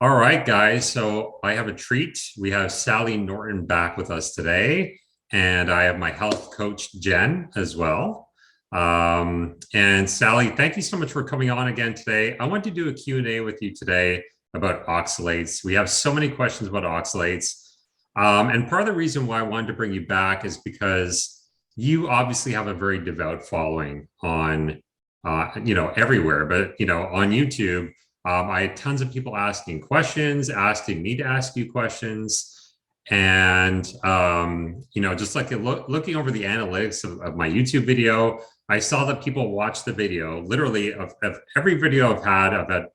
All right, guys. So I have a treat. We have Sally Norton back with us today, and I have my health coach, Jen, as well. And Sally, thank you so much for coming on again today. I want to do a Q&A with you today about oxalates. We have so many questions about oxalates. And part of the reason why I wanted to bring you back is because you obviously have a very devout following on, everywhere, but, on YouTube. I had tons of people asking questions, asking me to ask you questions. And, just like looking over the analytics of my YouTube video, I saw that people watch the video, literally of every video I've had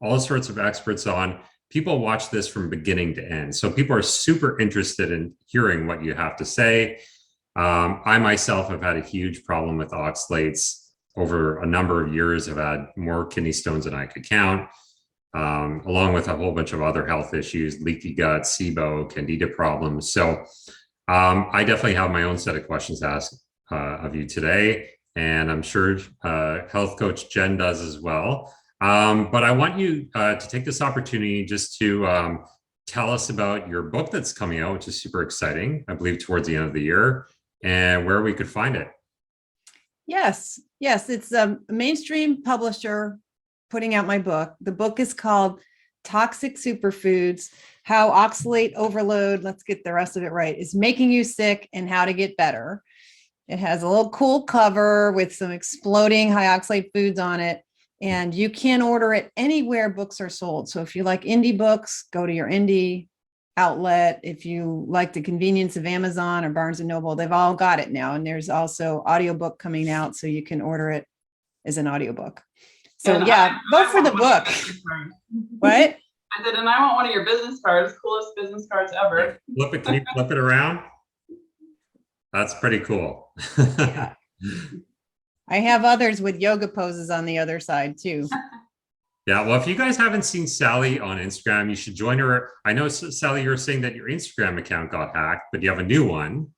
all sorts of experts on. People watch this from beginning to end. So people are super interested in hearing what you have to say. I myself have had a huge problem with oxalates over a number of years. I've had more kidney stones than I could count, along with a whole bunch of other health issues, leaky gut, SIBO, Candida problems. So I definitely have my own set of questions to ask of you today. And I'm sure Health Coach Jen does as well. But I want you to take this opportunity just to tell us about your book that's coming out, which is super exciting, I believe towards the end of the year, and where we could find it. Yes, it's a mainstream publisher putting out my book. The book is called Toxic Superfoods, How Oxalate Overload, let's get the rest of it right, is making you sick and how to get better. It has a little cool cover with some exploding high oxalate foods on it, and you can order it anywhere books are sold. So if you like indie books, go to your indie outlet. If you like the convenience of Amazon or Barnes and Noble, they've all got it now. And there's also audiobook coming out, so you can order it as an audiobook. So vote for the book. What? I said, and I want one of your business cards, coolest business cards ever. Can you flip it around? That's pretty cool. Yeah. I have others with yoga poses on the other side too. Yeah, well, if you guys haven't seen Sally on Instagram, you should join her. I know, Sally, you're saying that your Instagram account got hacked, but you have a new one.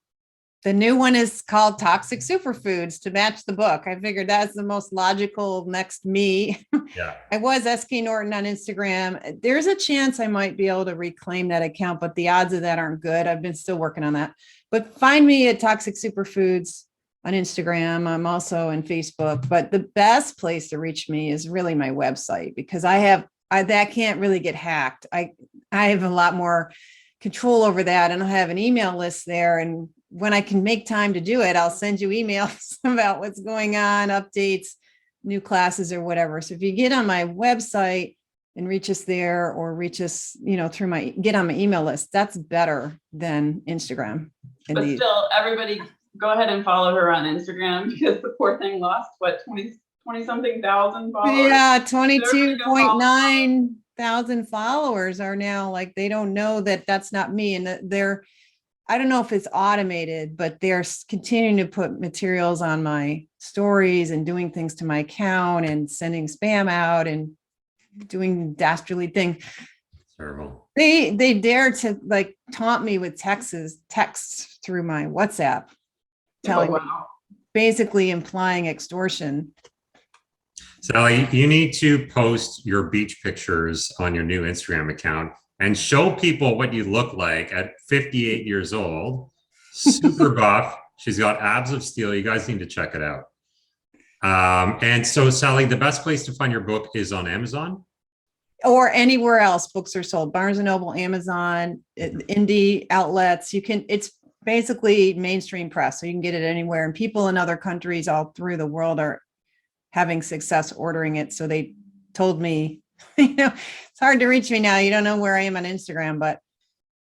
The new one is called Toxic Superfoods to match the book. I figured that's the most logical next me. Yeah. I was SK Norton on Instagram. There's a chance I might be able to reclaim that account, but the odds of that aren't good. I've been still working on that. But find me at Toxic Superfoods on Instagram. I'm also on Facebook, but the best place to reach me is really my website, because that can't really get hacked. I have a lot more control over that, and I have an email list there. And when I can make time to do it, I'll send you emails about what's going on, updates, new classes or whatever. So if you get on my website and reach us there, or reach us, through get on my email list, that's better than Instagram. But still, everybody go ahead and follow her on Instagram, because the poor thing lost 20 something thousand followers. Yeah, 22.9 thousand followers are now like, they don't know that that's not me. And I don't know if it's automated, but they're continuing to put materials on my stories and doing things to my account and sending spam out and doing dastardly things. Terrible. They dare to taunt me with texts through my WhatsApp, telling me, basically implying extortion. Sally, you need to post your beach pictures on your new Instagram account and show people what you look like at 58 years old. Super buff. She's got abs of steel. You guys need to check it out. And so, Sally, the best place to find your book is on Amazon? Or anywhere else books are sold. Barnes and Noble, Amazon, indie outlets. It's basically mainstream press, so you can get it anywhere. And people in other countries all through the world are having success ordering it. So they told me, it's hard to reach me now. You don't know where I am on Instagram, but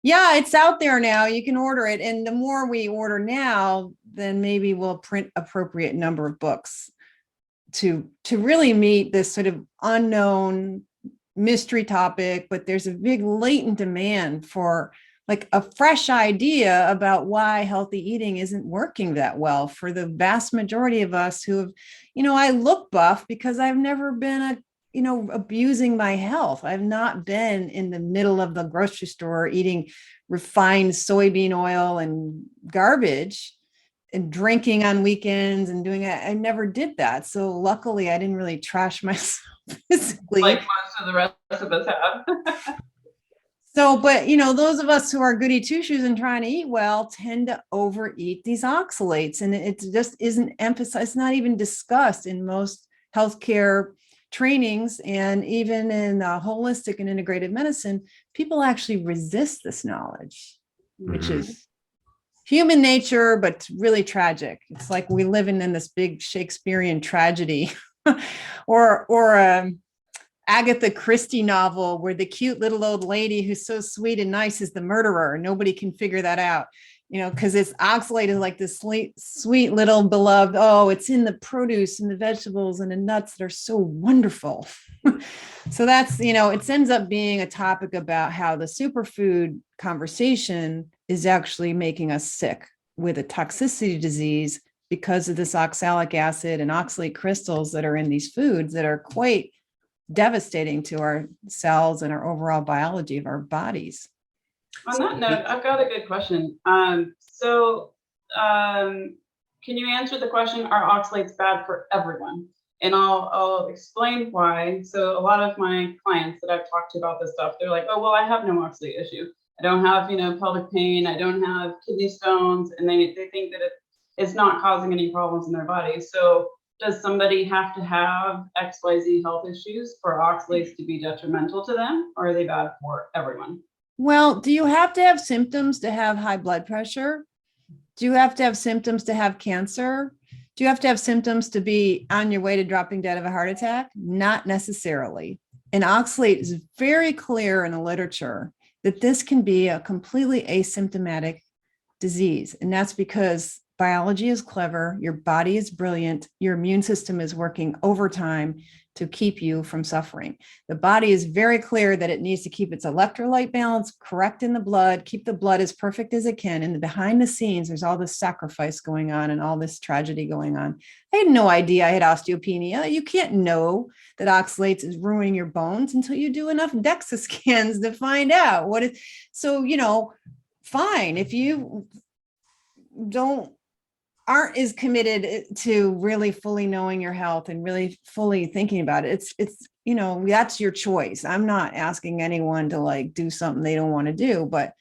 yeah, it's out there now. You can order it. And the more we order now, then maybe we'll print appropriate number of books to really meet this sort of unknown mystery topic. But there's a big latent demand for a fresh idea about why healthy eating isn't working that well for the vast majority of us who have, I look buff because I've never been abusing my health. I've not been in the middle of the grocery store eating refined soybean oil and garbage and drinking on weekends and doing it. I never did that. So luckily I didn't really trash myself physically. Like most of the rest of us have. So, but those of us who are goody two shoes and trying to eat well tend to overeat these oxalates, and it just isn't emphasized, not even discussed in most healthcare trainings, and even in holistic and integrative medicine, people actually resist this knowledge, which is human nature, but really tragic. It's like we live in this big Shakespearean tragedy, or Agatha Christie novel where the cute little old lady who's so sweet and nice is the murderer. Nobody can figure that out, because it's oxalate is like this sweet little beloved. Oh, it's in the produce and the vegetables and the nuts that are so wonderful. So that's, it ends up being a topic about how the superfood conversation is actually making us sick with a toxicity disease because of this oxalic acid and oxalate crystals that are in these foods that are quite devastating to our cells and our overall biology of our bodies. On that note, I've got a good question. Can you answer the question, are oxalates bad for everyone? And I'll explain why. So a lot of my clients that I've talked to about this stuff, they're like, oh, well, I have no oxalate issue. I don't have, pelvic pain. I don't have kidney stones. And they think that it's not causing any problems in their body. So does somebody have to have XYZ health issues for oxalates to be detrimental to them, or are they bad for everyone? Well, do you have to have symptoms to have high blood pressure? Do you have to have symptoms to have cancer? Do you have to have symptoms to be on your way to dropping dead of a heart attack? Not necessarily. And oxalate is very clear in the literature that this can be a completely asymptomatic disease. And that's because biology is clever, your body is brilliant, your immune system is working overtime to keep you from suffering. The body is very clear that it needs to keep its electrolyte balance correct in the blood, keep the blood as perfect as it can. And behind the scenes, there's all this sacrifice going on and all this tragedy going on. I had no idea I had osteopenia. You can't know that oxalates is ruining your bones until you do enough DEXA scans to find out what it. So, fine. If you aren't as committed to really fully knowing your health and really fully thinking about it, it's that's your choice. I'm not asking anyone to do something they don't want to do, but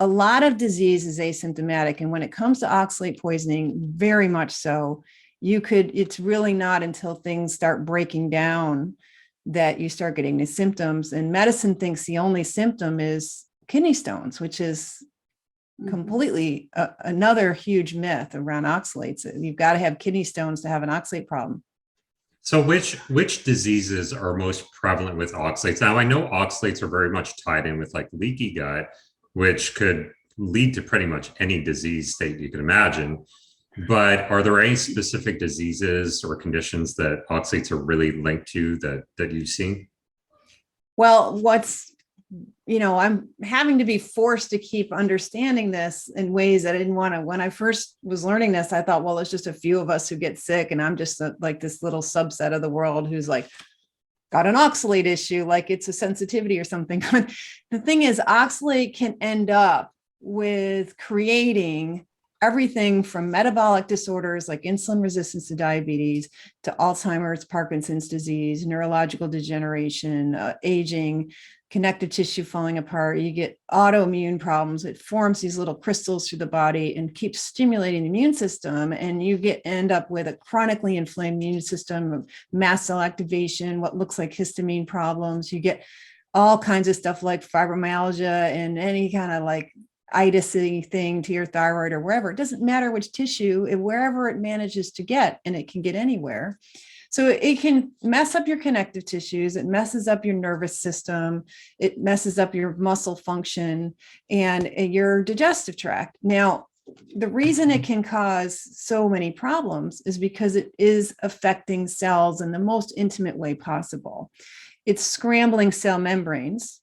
a lot of disease is asymptomatic. And when it comes to oxalate poisoning, very much so, it's really not until things start breaking down that you start getting the symptoms. And medicine thinks the only symptom is kidney stones, which is completely another huge myth around oxalates. You've got to have kidney stones to have an oxalate problem. So which diseases are most prevalent with oxalates? Now, I know oxalates are very much tied in with leaky gut, which could lead to pretty much any disease state you can imagine. But are there any specific diseases or conditions that oxalates are really linked to that you've seen? Well, I'm having to be forced to keep understanding this in ways that I didn't want to. When I first was learning this, I thought, well, it's just a few of us who get sick, and I'm just this little subset of the world who's got an oxalate issue, like it's a sensitivity or something. But the thing is, oxalate can end up with creating everything from metabolic disorders like insulin resistance to diabetes, to Alzheimer's, Parkinson's disease, neurological degeneration, aging, connective tissue falling apart. You get autoimmune problems. It forms these little crystals through the body and keeps stimulating the immune system. And you end up with a chronically inflamed immune system, mast cell activation, what looks like histamine problems. You get all kinds of stuff like fibromyalgia and any kind of itis-y thing to your thyroid or wherever. It doesn't matter which tissue, wherever it manages to get, and it can get anywhere. So it can mess up your connective tissues. It messes up your nervous system. It messes up your muscle function and your digestive tract. Now, the reason it can cause so many problems is because it is affecting cells in the most intimate way possible. It's scrambling cell membranes,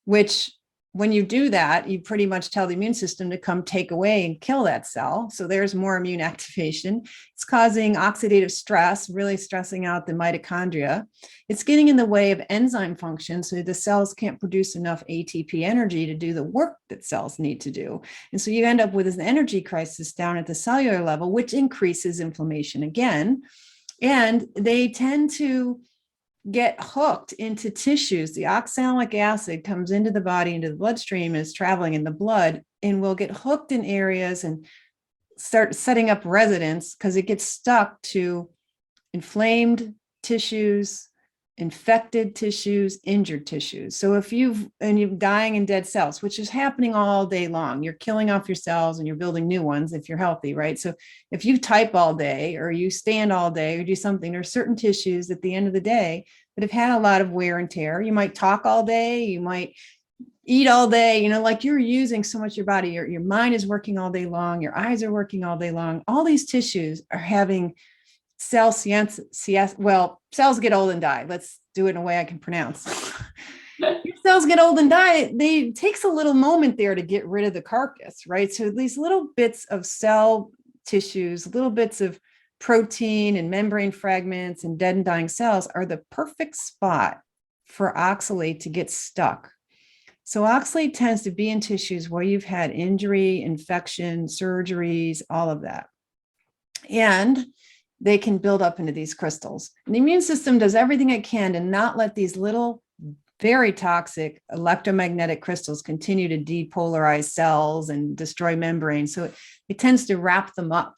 which when you do that, you pretty much tell the immune system to come take away and kill that cell. So there's more immune activation. It's causing oxidative stress, really stressing out the mitochondria. It's getting in the way of enzyme function. So the cells can't produce enough ATP energy to do the work that cells need to do. And so you end up with an energy crisis down at the cellular level, which increases inflammation again. And they tend to get hooked into tissues. The oxalic acid comes into the body, into the bloodstream, is traveling in the blood, and will get hooked in areas and start setting up residence because it gets stuck to inflamed tissues, infected tissues, injured tissues. So if you're dying in dead cells, which is happening all day long, you're killing off your cells and you're building new ones if you're healthy, right? So if you type all day or you stand all day or do something, there's certain tissues at the end of the day that have had a lot of wear and tear. You might talk all day, you might eat all day, like you're using so much of your body, your mind is working all day long, your eyes are working all day long. All these tissues are having cells get old and die. Let's do it in a way I can pronounce. Cells get old and die. It takes a little moment there to get rid of the carcass, right? So these little bits of cell tissues, little bits of protein and membrane fragments and dead and dying cells are the perfect spot for oxalate to get stuck. So oxalate tends to be in tissues where you've had injury, infection, surgeries, all of that. And they can build up into these crystals. And the immune system does everything it can to not let these little, very toxic electromagnetic crystals continue to depolarize cells and destroy membranes. So it tends to wrap them up.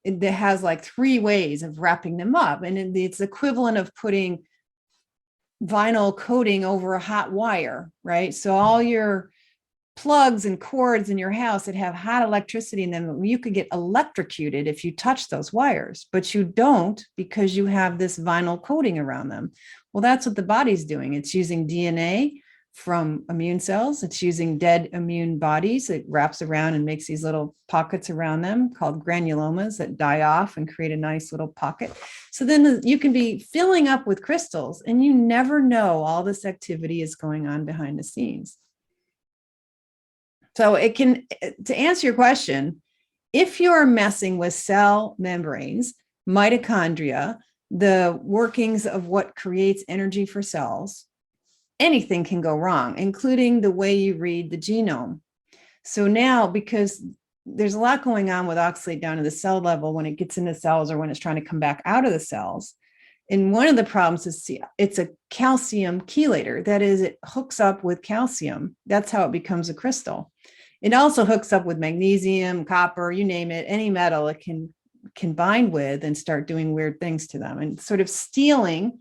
It has like 3 ways of wrapping them up. And it's equivalent of putting vinyl coating over a hot wire, right? So all your plugs and cords in your house that have hot electricity in them, you could get electrocuted if you touch those wires, but you don't because you have this vinyl coating around them. Well, that's what the body's doing. It's using DNA from immune cells. It's using dead immune bodies. It wraps around and makes these little pockets around them called granulomas that die off and create a nice little pocket. So then you can be filling up with crystals and you never know all this activity is going on behind the scenes. So it can, to answer your question, if you're messing with cell membranes, mitochondria, the workings of what creates energy for cells, anything can go wrong, including the way you read the genome. So now, because there's a lot going on with oxalate down to the cell level when it gets into cells or when it's trying to come back out of the cells. And one of the problems is it's a calcium chelator. That is, it hooks up with calcium. That's how it becomes a crystal. It also hooks up with magnesium, copper, you name it, any metal it can bind with and start doing weird things to them and sort of stealing.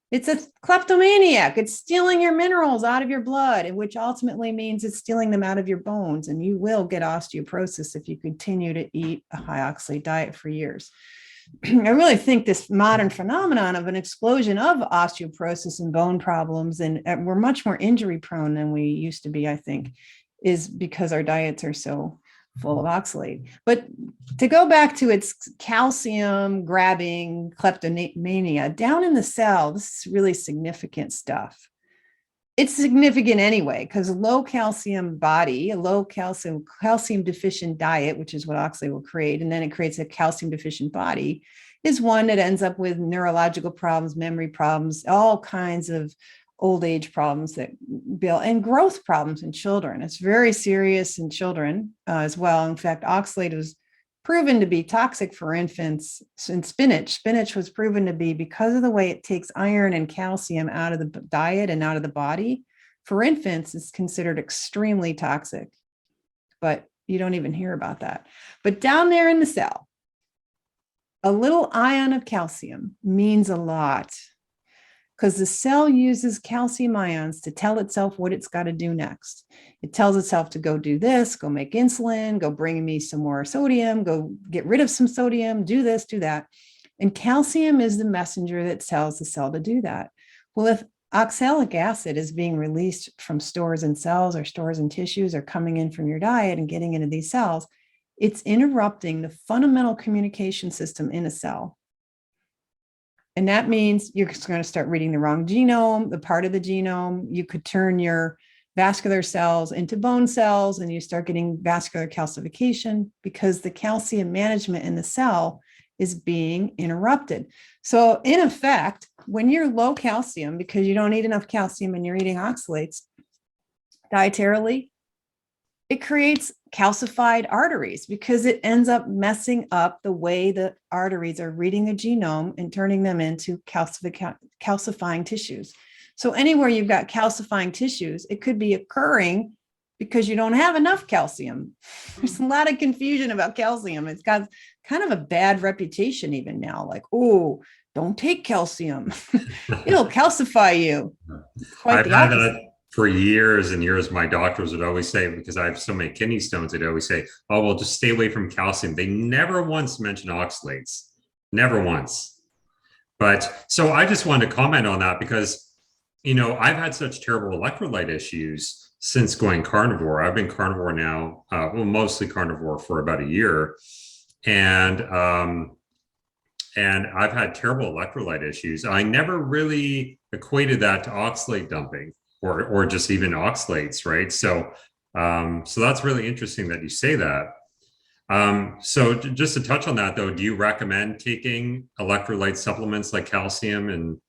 It's a kleptomaniac. It's stealing your minerals out of your blood, which ultimately means it's stealing them out of your bones. And you will get osteoporosis if you continue to eat a high oxalate diet for years. I really think this modern phenomenon of an explosion of osteoporosis and bone problems, and we're much more injury prone than we used to be, I think, is because our diets are so full of oxalate. But to go back to its calcium grabbing kleptomania, down in the cell, this is really significant stuff. It's significant anyway, because a low calcium body, a low calcium deficient diet, which is what oxalate will create, and then it creates a calcium deficient body, is one that ends up with neurological problems, memory problems, all kinds of old age problems that build, and growth problems in children. It's very serious in children as well. In fact, oxalate was proven to be toxic for infants in spinach. Spinach was proven to be, because of the way it takes iron and calcium out of the diet and out of the body, for infants, it's considered extremely toxic. But you don't even hear about that. But down there in the cell, a little ion of calcium means a lot, because the cell uses calcium ions to tell itself what it's got to do next. It tells itself to go do this, go make insulin, go bring me some more sodium, go get rid of some sodium, do this, do that. And calcium is the messenger that tells the cell to do that. Well, if oxalic acid is being released from stores in cells or stores in tissues or coming in from your diet and getting into these cells, it's interrupting the fundamental communication system in a cell. And that means you're going to start reading the wrong genome, the part of the genome. You could turn your vascular cells into bone cells and you start getting vascular calcification because the calcium management in the cell is being interrupted. So in effect, when you're low calcium, because you don't eat enough calcium and you're eating oxalates dietarily, it creates calcified arteries because it ends up messing up the way the arteries are reading the genome and turning them into calcifying tissues. So anywhere you've got calcifying tissues, it could be occurring because you don't have enough calcium. There's a lot of confusion about calcium. It's got kind of a bad reputation even now, like, oh, don't take calcium. It'll calcify you. Quite I've the had opposite. that for years and years. My doctors would always say, because I have so many kidney stones, they'd always say, oh, well, just stay away from calcium. They never once mentioned oxalates, never once. But so I just wanted to comment on that because, I've had such terrible electrolyte issues since going carnivore. I've been carnivore now, mostly carnivore for about a year. And I've had terrible electrolyte issues. I never really equated that to oxalate dumping or just even oxalates, right? So that's really interesting that you say that. So just to touch on that though, do you recommend taking electrolyte supplements like calcium and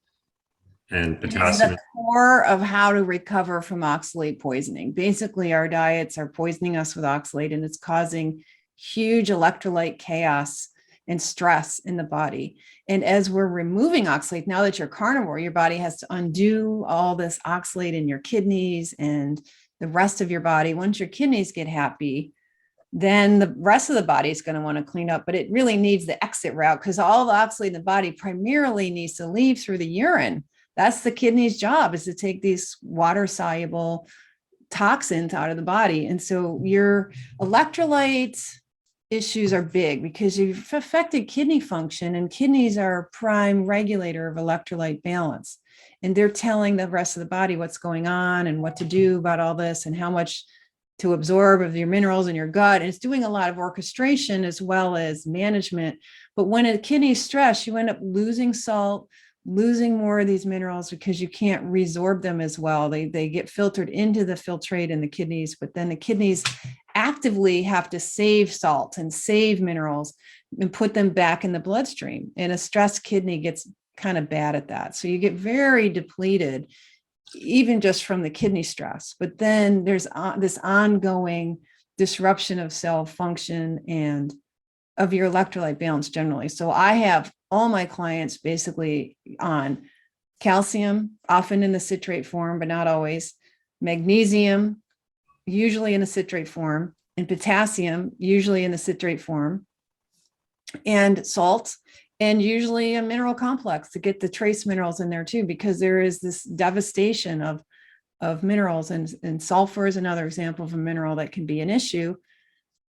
It is potassium? the core of how to recover from oxalate poisoning. Basically, our diets are poisoning us with oxalate, and it's causing huge electrolyte chaos and stress in the body. And as we're removing oxalate, now that you're carnivore, your body has to undo all this oxalate in your kidneys and the rest of your body. Once your kidneys get happy, then the rest of the body is going to want to clean up, but it really needs the exit route because all the oxalate in the body primarily needs to leave through the urine. That's the kidney's job, is to take these water soluble toxins out of the body. And so your electrolyte issues are big because you've affected kidney function, and kidneys are a prime regulator of electrolyte balance. And they're telling the rest of the body what's going on and what to do about all this and how much to absorb of your minerals in your gut. And it's doing a lot of orchestration as well as management. But when a kidney's stressed, you end up losing salt, losing more of these minerals because you can't resorb them as well. They get filtered into the filtrate in the kidneys, but then the kidneys actively have to save salt and save minerals and put them back in the bloodstream. And a stressed kidney gets kind of bad at that. So you get very depleted, even just from the kidney stress. But then there's this ongoing disruption of cell function and of your electrolyte balance generally. So I have all my clients basically on calcium, often in the citrate form, but not always, magnesium, usually in the citrate form, and potassium, usually in the citrate form, and salt, and usually a mineral complex to get the trace minerals in there too, because there is this devastation of minerals, and sulfur is another example of a mineral that can be an issue.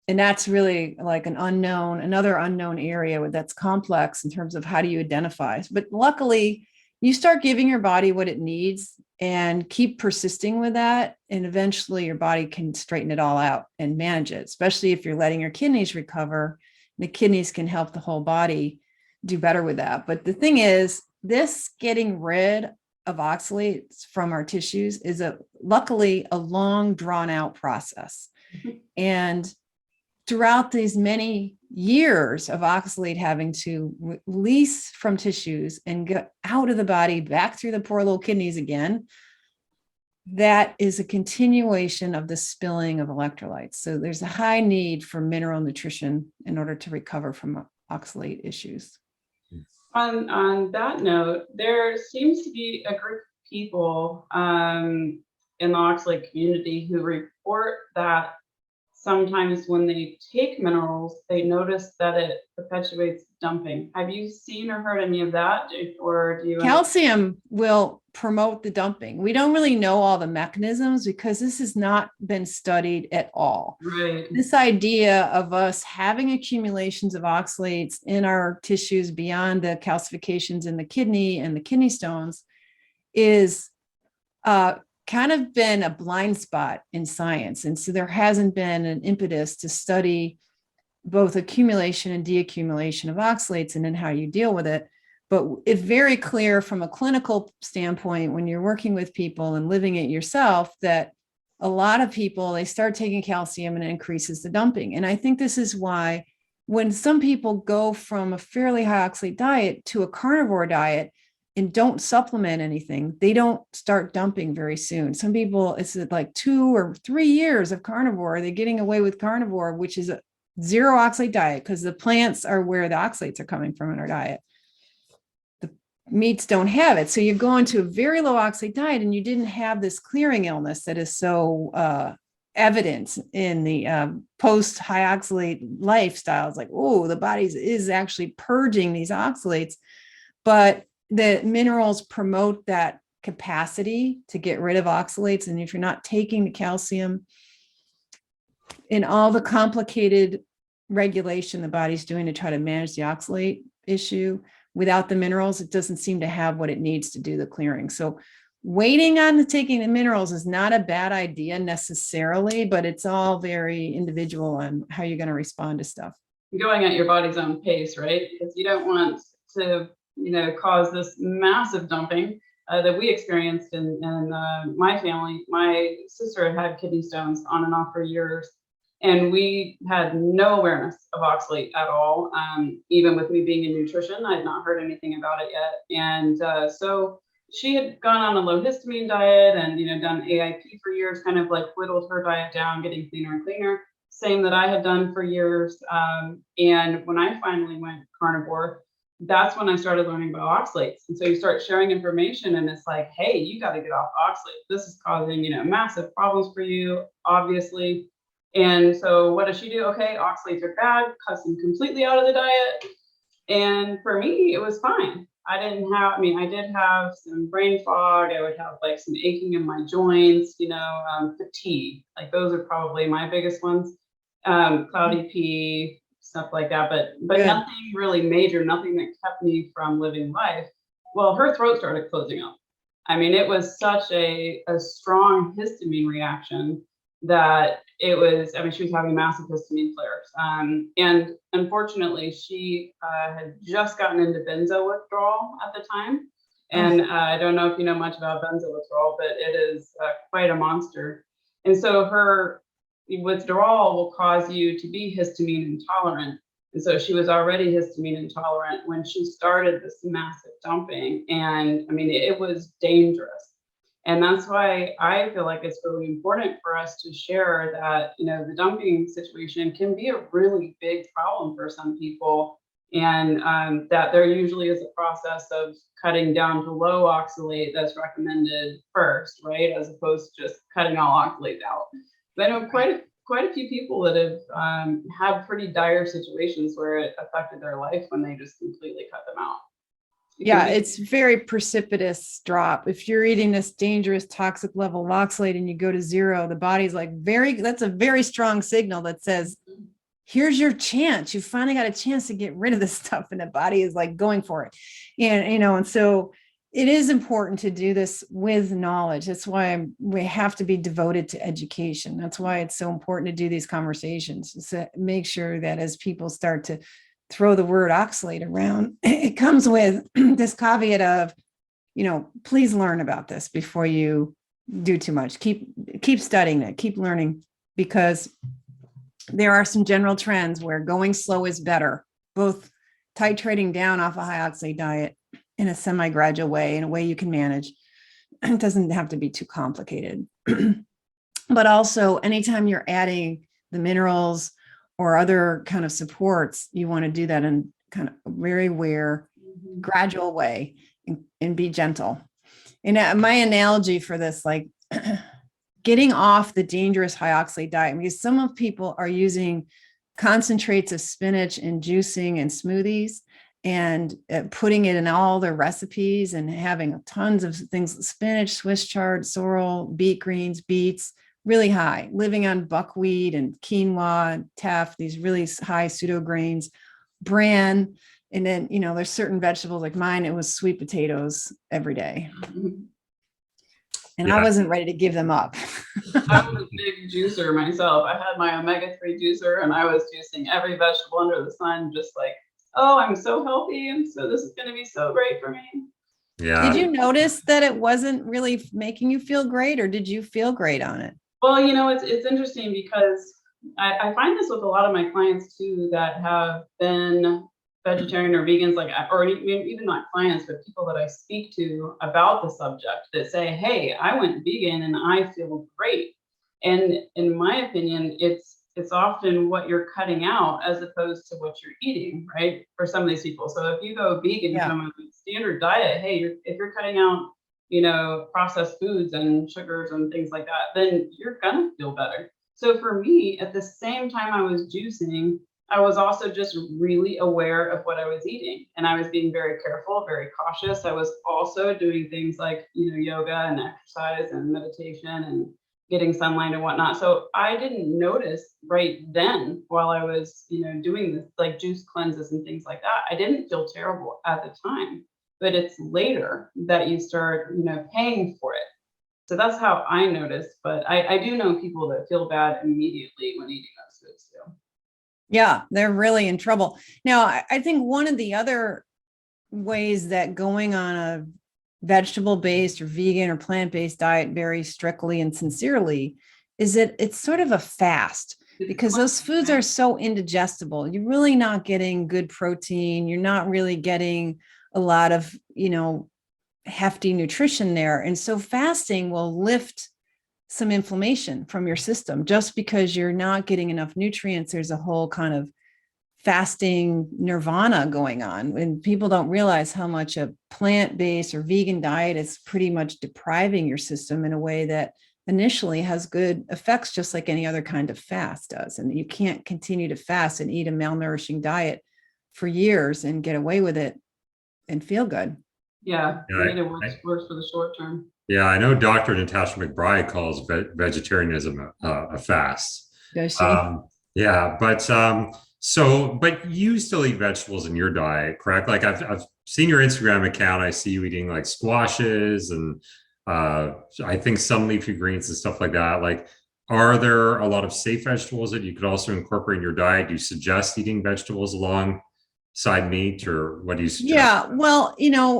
And that's really like another unknown area that's complex in terms of how do you identify. But luckily, you start giving your body what it needs and keep persisting with that. And eventually your body can straighten it all out and manage it, especially if you're letting your kidneys recover. The kidneys can help the whole body do better with that. But the thing is, this getting rid of oxalates from our tissues is luckily a long drawn out process. And throughout these many years of oxalate having to release from tissues and get out of the body back through the poor little kidneys again, that is a continuation of the spilling of electrolytes. So there's a high need for mineral nutrition in order to recover from oxalate issues. On that note, there seems to be a group of people in the oxalate community who report that sometimes when they take minerals, they notice that it perpetuates dumping. Have you seen or heard any of that? Or do you? Calcium will promote the dumping. We don't really know all the mechanisms because this has not been studied at all. Right. This idea of us having accumulations of oxalates in our tissues beyond the calcifications in the kidney and the kidney stones is kind of been a blind spot in science. And so there hasn't been an impetus to study both accumulation and deaccumulation of oxalates and then how you deal with it. But it's very clear from a clinical standpoint, when you're working with people and living it yourself, that a lot of people, they start taking calcium and it increases the dumping. And I think this is why when some people go from a fairly high oxalate diet to a carnivore diet, and don't supplement anything, they don't start dumping very soon. Some people, it's like 2 or 3 years of carnivore. They're getting away with carnivore, which is a zero oxalate diet, because the plants are where the oxalates are coming from in our diet. The meats don't have it. So you go into a very low oxalate diet and you didn't have this clearing illness that is so evident in the post high oxalate lifestyles. Like, oh, the body is actually purging these oxalates, but the minerals promote that capacity to get rid of oxalates. And if you're not taking the calcium in all the complicated regulation the body's doing to try to manage the oxalate issue, without the minerals, it doesn't seem to have what it needs to do the clearing. So waiting on taking the minerals is not a bad idea necessarily, but it's all very individual on how you're going to respond to stuff. Going at your body's own pace, right? Because you don't want to, cause this massive dumping that we experienced in my family. My sister had kidney stones on and off for years, and we had no awareness of oxalate at all. Even with me being in nutrition, I had not heard anything about it yet. And so she had gone on a low histamine diet and, done AIP for years, kind of like whittled her diet down, getting cleaner and cleaner. Same that I had done for years. And when I finally went carnivore, that's when I started learning about oxalates. And so you start sharing information and it's like, hey, you got to get off oxalate. This is causing, massive problems for you, obviously. And so what does she do? Okay, oxalates are bad, cuts them completely out of the diet. And for me, it was fine. I did have some brain fog. I would have like some aching in my joints, fatigue. Like those are probably my biggest ones. Cloudy pee, stuff like that, but nothing really major, nothing that kept me from living life. Well, her throat started closing up. I mean, it was such a strong histamine reaction that it was, she was having massive histamine flares. And unfortunately, she had just gotten into benzo withdrawal at the time. And I don't know if you know much about benzo withdrawal, but it is quite a monster. And so her withdrawal will cause you to be histamine intolerant. And so she was already histamine intolerant when she started this massive dumping. And it was dangerous. And that's why I feel like it's really important for us to share that, the dumping situation can be a really big problem for some people. And that there usually is a process of cutting down to low oxalate that's recommended first, right? As opposed to just cutting all oxalate out. But I know quite a few people that have had pretty dire situations where it affected their life when they just completely cut them out. Yeah, it's very precipitous drop. If you're eating this dangerous toxic level of oxalate and you go to zero, the body's like that's a very strong signal that says, here's your chance. You finally got a chance to get rid of this stuff. And the body is like going for it. And so it is important to do this with knowledge. That's why we have to be devoted to education. That's why it's so important to do these conversations, to make sure that as people start to throw the word oxalate around, it comes with this caveat of, please learn about this before you do too much. Keep studying it, keep learning, because there are some general trends where going slow is better, both titrating down off a high oxalate diet in a semi-gradual way, in a way you can manage. It doesn't have to be too complicated. But also, anytime you're adding the minerals or other kind of supports, you want to do that in kind of a very aware, gradual way, and be gentle. And my analogy for this, like getting off the dangerous high oxalate diet, because some of people are using concentrates of spinach and juicing and smoothies and putting it in all their recipes and having tons of things, spinach, Swiss chard, sorrel, beet greens, beets, really high, living on buckwheat and quinoa, teff, these really high pseudo grains, bran. And then, there's certain vegetables like mine, it was sweet potatoes every day. And I wasn't ready to give them up. I was a big juicer myself. I had my omega-3 juicer and I was juicing every vegetable under the sun, just like, oh, I'm so healthy. And so this is going to be so great for me. Yeah. Did you notice that it wasn't really making you feel great, or did you feel great on it? Well, it's interesting because I find this with a lot of my clients too, that have been vegetarian or vegans, like, or even not clients, but people that I speak to about the subject that say, hey, I went vegan and I feel great. And in my opinion, it's often what you're cutting out as opposed to what you're eating, right? For some of these people. So if you go vegan Yeah. from a standard diet, hey, if you're cutting out, processed foods and sugars and things like that, then you're gonna feel better. So for me, at the same time I was juicing, I was also just really aware of what I was eating, and I was being very careful, very cautious. I was also doing things like, yoga and exercise and meditation and getting sunlight and whatnot. So I didn't notice right then while I was, doing this, like juice cleanses and things like that. I didn't feel terrible at the time, but it's later that you start, paying for it. So that's how I noticed. But I do know people that feel bad immediately when eating those foods too. Yeah, they're really in trouble. Now, I think one of the other ways that going on a vegetable-based or vegan or plant-based diet very strictly and sincerely is that it's sort of a fast, because those foods are so indigestible. You're really not getting good protein. You're not really getting a lot of, hefty nutrition there. And so fasting will lift some inflammation from your system just because you're not getting enough nutrients. There's a whole kind of fasting nirvana going on, and people don't realize how much a plant-based or vegan diet is pretty much depriving your system in a way that initially has good effects, just like any other kind of fast does. And you can't continue to fast and eat a malnourishing diet for years and get away with it and feel good. Yeah, it works for the short term. Yeah, I know Dr. Natasha McBride calls vegetarianism a fast. Does she? Yeah, but but you still eat vegetables in your diet, correct? Like I've seen your Instagram account. I see you eating like squashes and I think some leafy greens and stuff like that. Like, are there a lot of safe vegetables that you could also incorporate in your diet? Do you suggest eating vegetables alongside meat, or what do you suggest? Yeah, well,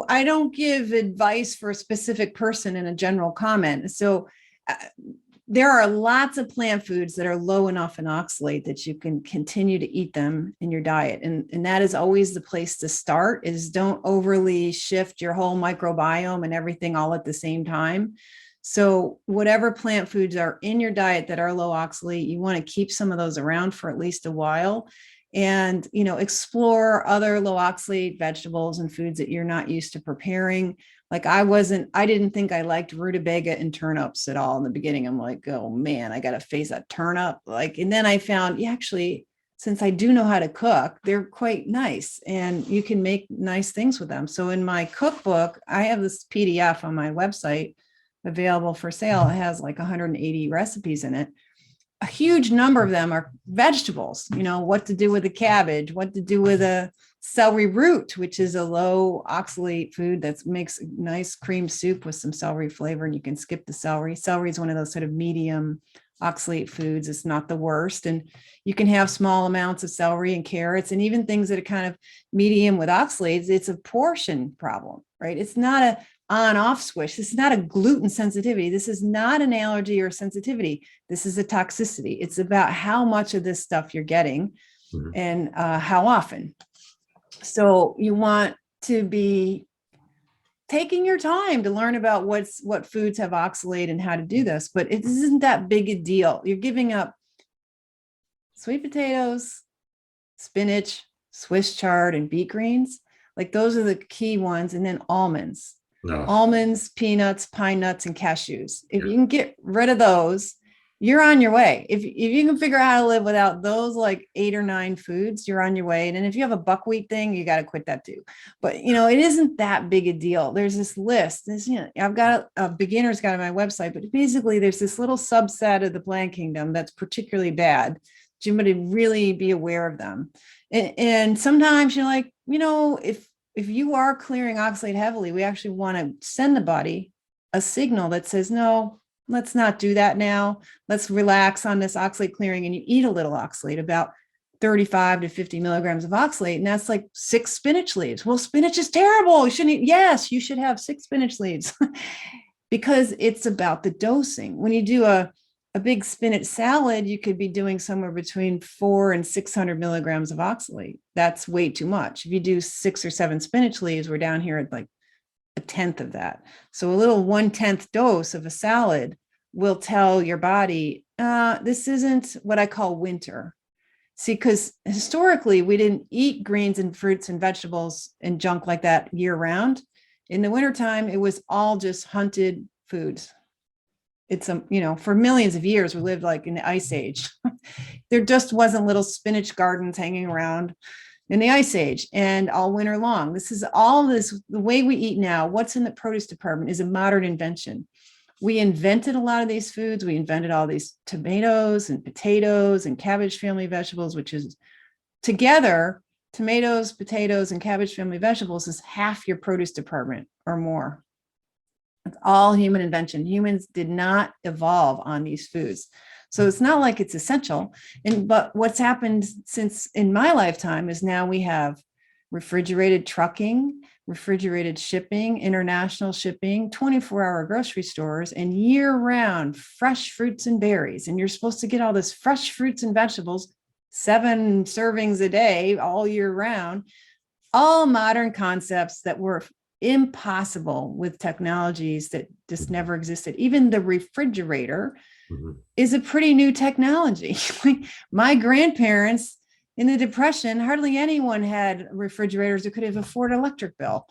I don't give advice for a specific person in a general comment. So there are lots of plant foods that are low enough in oxalate that you can continue to eat them in your diet. And that is always the place to start, is don't overly shift your whole microbiome and everything all at the same time. So whatever plant foods are in your diet that are low oxalate, you want to keep some of those around for at least a while. And, explore other low oxalate vegetables and foods that you're not used to preparing. Like I didn't think I liked rutabaga and turnips at all in the beginning. I'm like, oh man, I got to face that turnip. And then I found, actually, since I do know how to cook, they're quite nice and you can make nice things with them. So in my cookbook, I have this PDF on my website available for sale. It has like 180 recipes in it. A huge number of them are vegetables, what to do with a cabbage, what to do with a celery root, which is a low oxalate food that makes a nice cream soup with some celery flavor, and you can skip the celery. Celery is one of those sort of medium oxalate foods. It's not the worst. And you can have small amounts of celery and carrots and even things that are kind of medium with oxalates. It's a portion problem, right? It's not a on-off switch. This is not a gluten sensitivity. This is not an allergy or sensitivity. This is a toxicity. It's about how much of this stuff you're getting and how often. So you want to be taking your time to learn about what foods have oxalate and how to do this, but it isn't that big a deal. You're giving up sweet potatoes, spinach, Swiss chard, and beet greens. Like those are the key ones. And then almonds. No. Almonds, peanuts, pine nuts, and cashews. If you can get rid of those, you're on your way. If you can figure out how to live without those like 8 or 9 foods, you're on your way. And then if you have a buckwheat thing, you got to quit that too. But it isn't that big a deal. There's this list. I've got a beginner's guide on my website, but basically there's this little subset of the plant kingdom that's particularly bad. You want to really be aware of them. And sometimes you're like, if you are clearing oxalate heavily, we actually want to send the body a signal that says, no, let's not do that now. Let's relax on this oxalate clearing. And you eat a little oxalate, about 35 to 50 milligrams of oxalate. And that's like 6 spinach leaves. Well, spinach is terrible. You shouldn't eat. Yes, you should have 6 spinach leaves because it's about the dosing. When you do a a big spinach salad, you could be doing somewhere between 400 and 600 milligrams of oxalate. That's way too much. If you do 6 or 7 spinach leaves, we're down here at like a tenth of that. So a little 1/10 dose of a salad will tell your body, this isn't what I call winter. See, because historically we didn't eat greens and fruits and vegetables and junk like that year round. In the wintertime, it was all just hunted foods. It's for millions of years, we lived like in the ice age. There just wasn't little spinach gardens hanging around in the ice age and all winter long. This is all this, the way we eat now, what's in the produce department is a modern invention. We invented a lot of these foods. We invented all these tomatoes and potatoes and cabbage family vegetables, which is together, tomatoes, potatoes, and cabbage family vegetables is half your produce department or more. It's all human invention. Humans did not evolve on these foods. So it's not like it's essential. But what's happened since in my lifetime is now we have refrigerated trucking, refrigerated shipping, international shipping, 24-hour grocery stores, and year-round fresh fruits and berries. And you're supposed to get all this fresh fruits and vegetables, 7 servings a day, all year round, all modern concepts that were impossible with technologies that just never existed. Even the refrigerator is a pretty new technology. My grandparents in the Depression, hardly anyone had refrigerators that could have afforded an electric bill.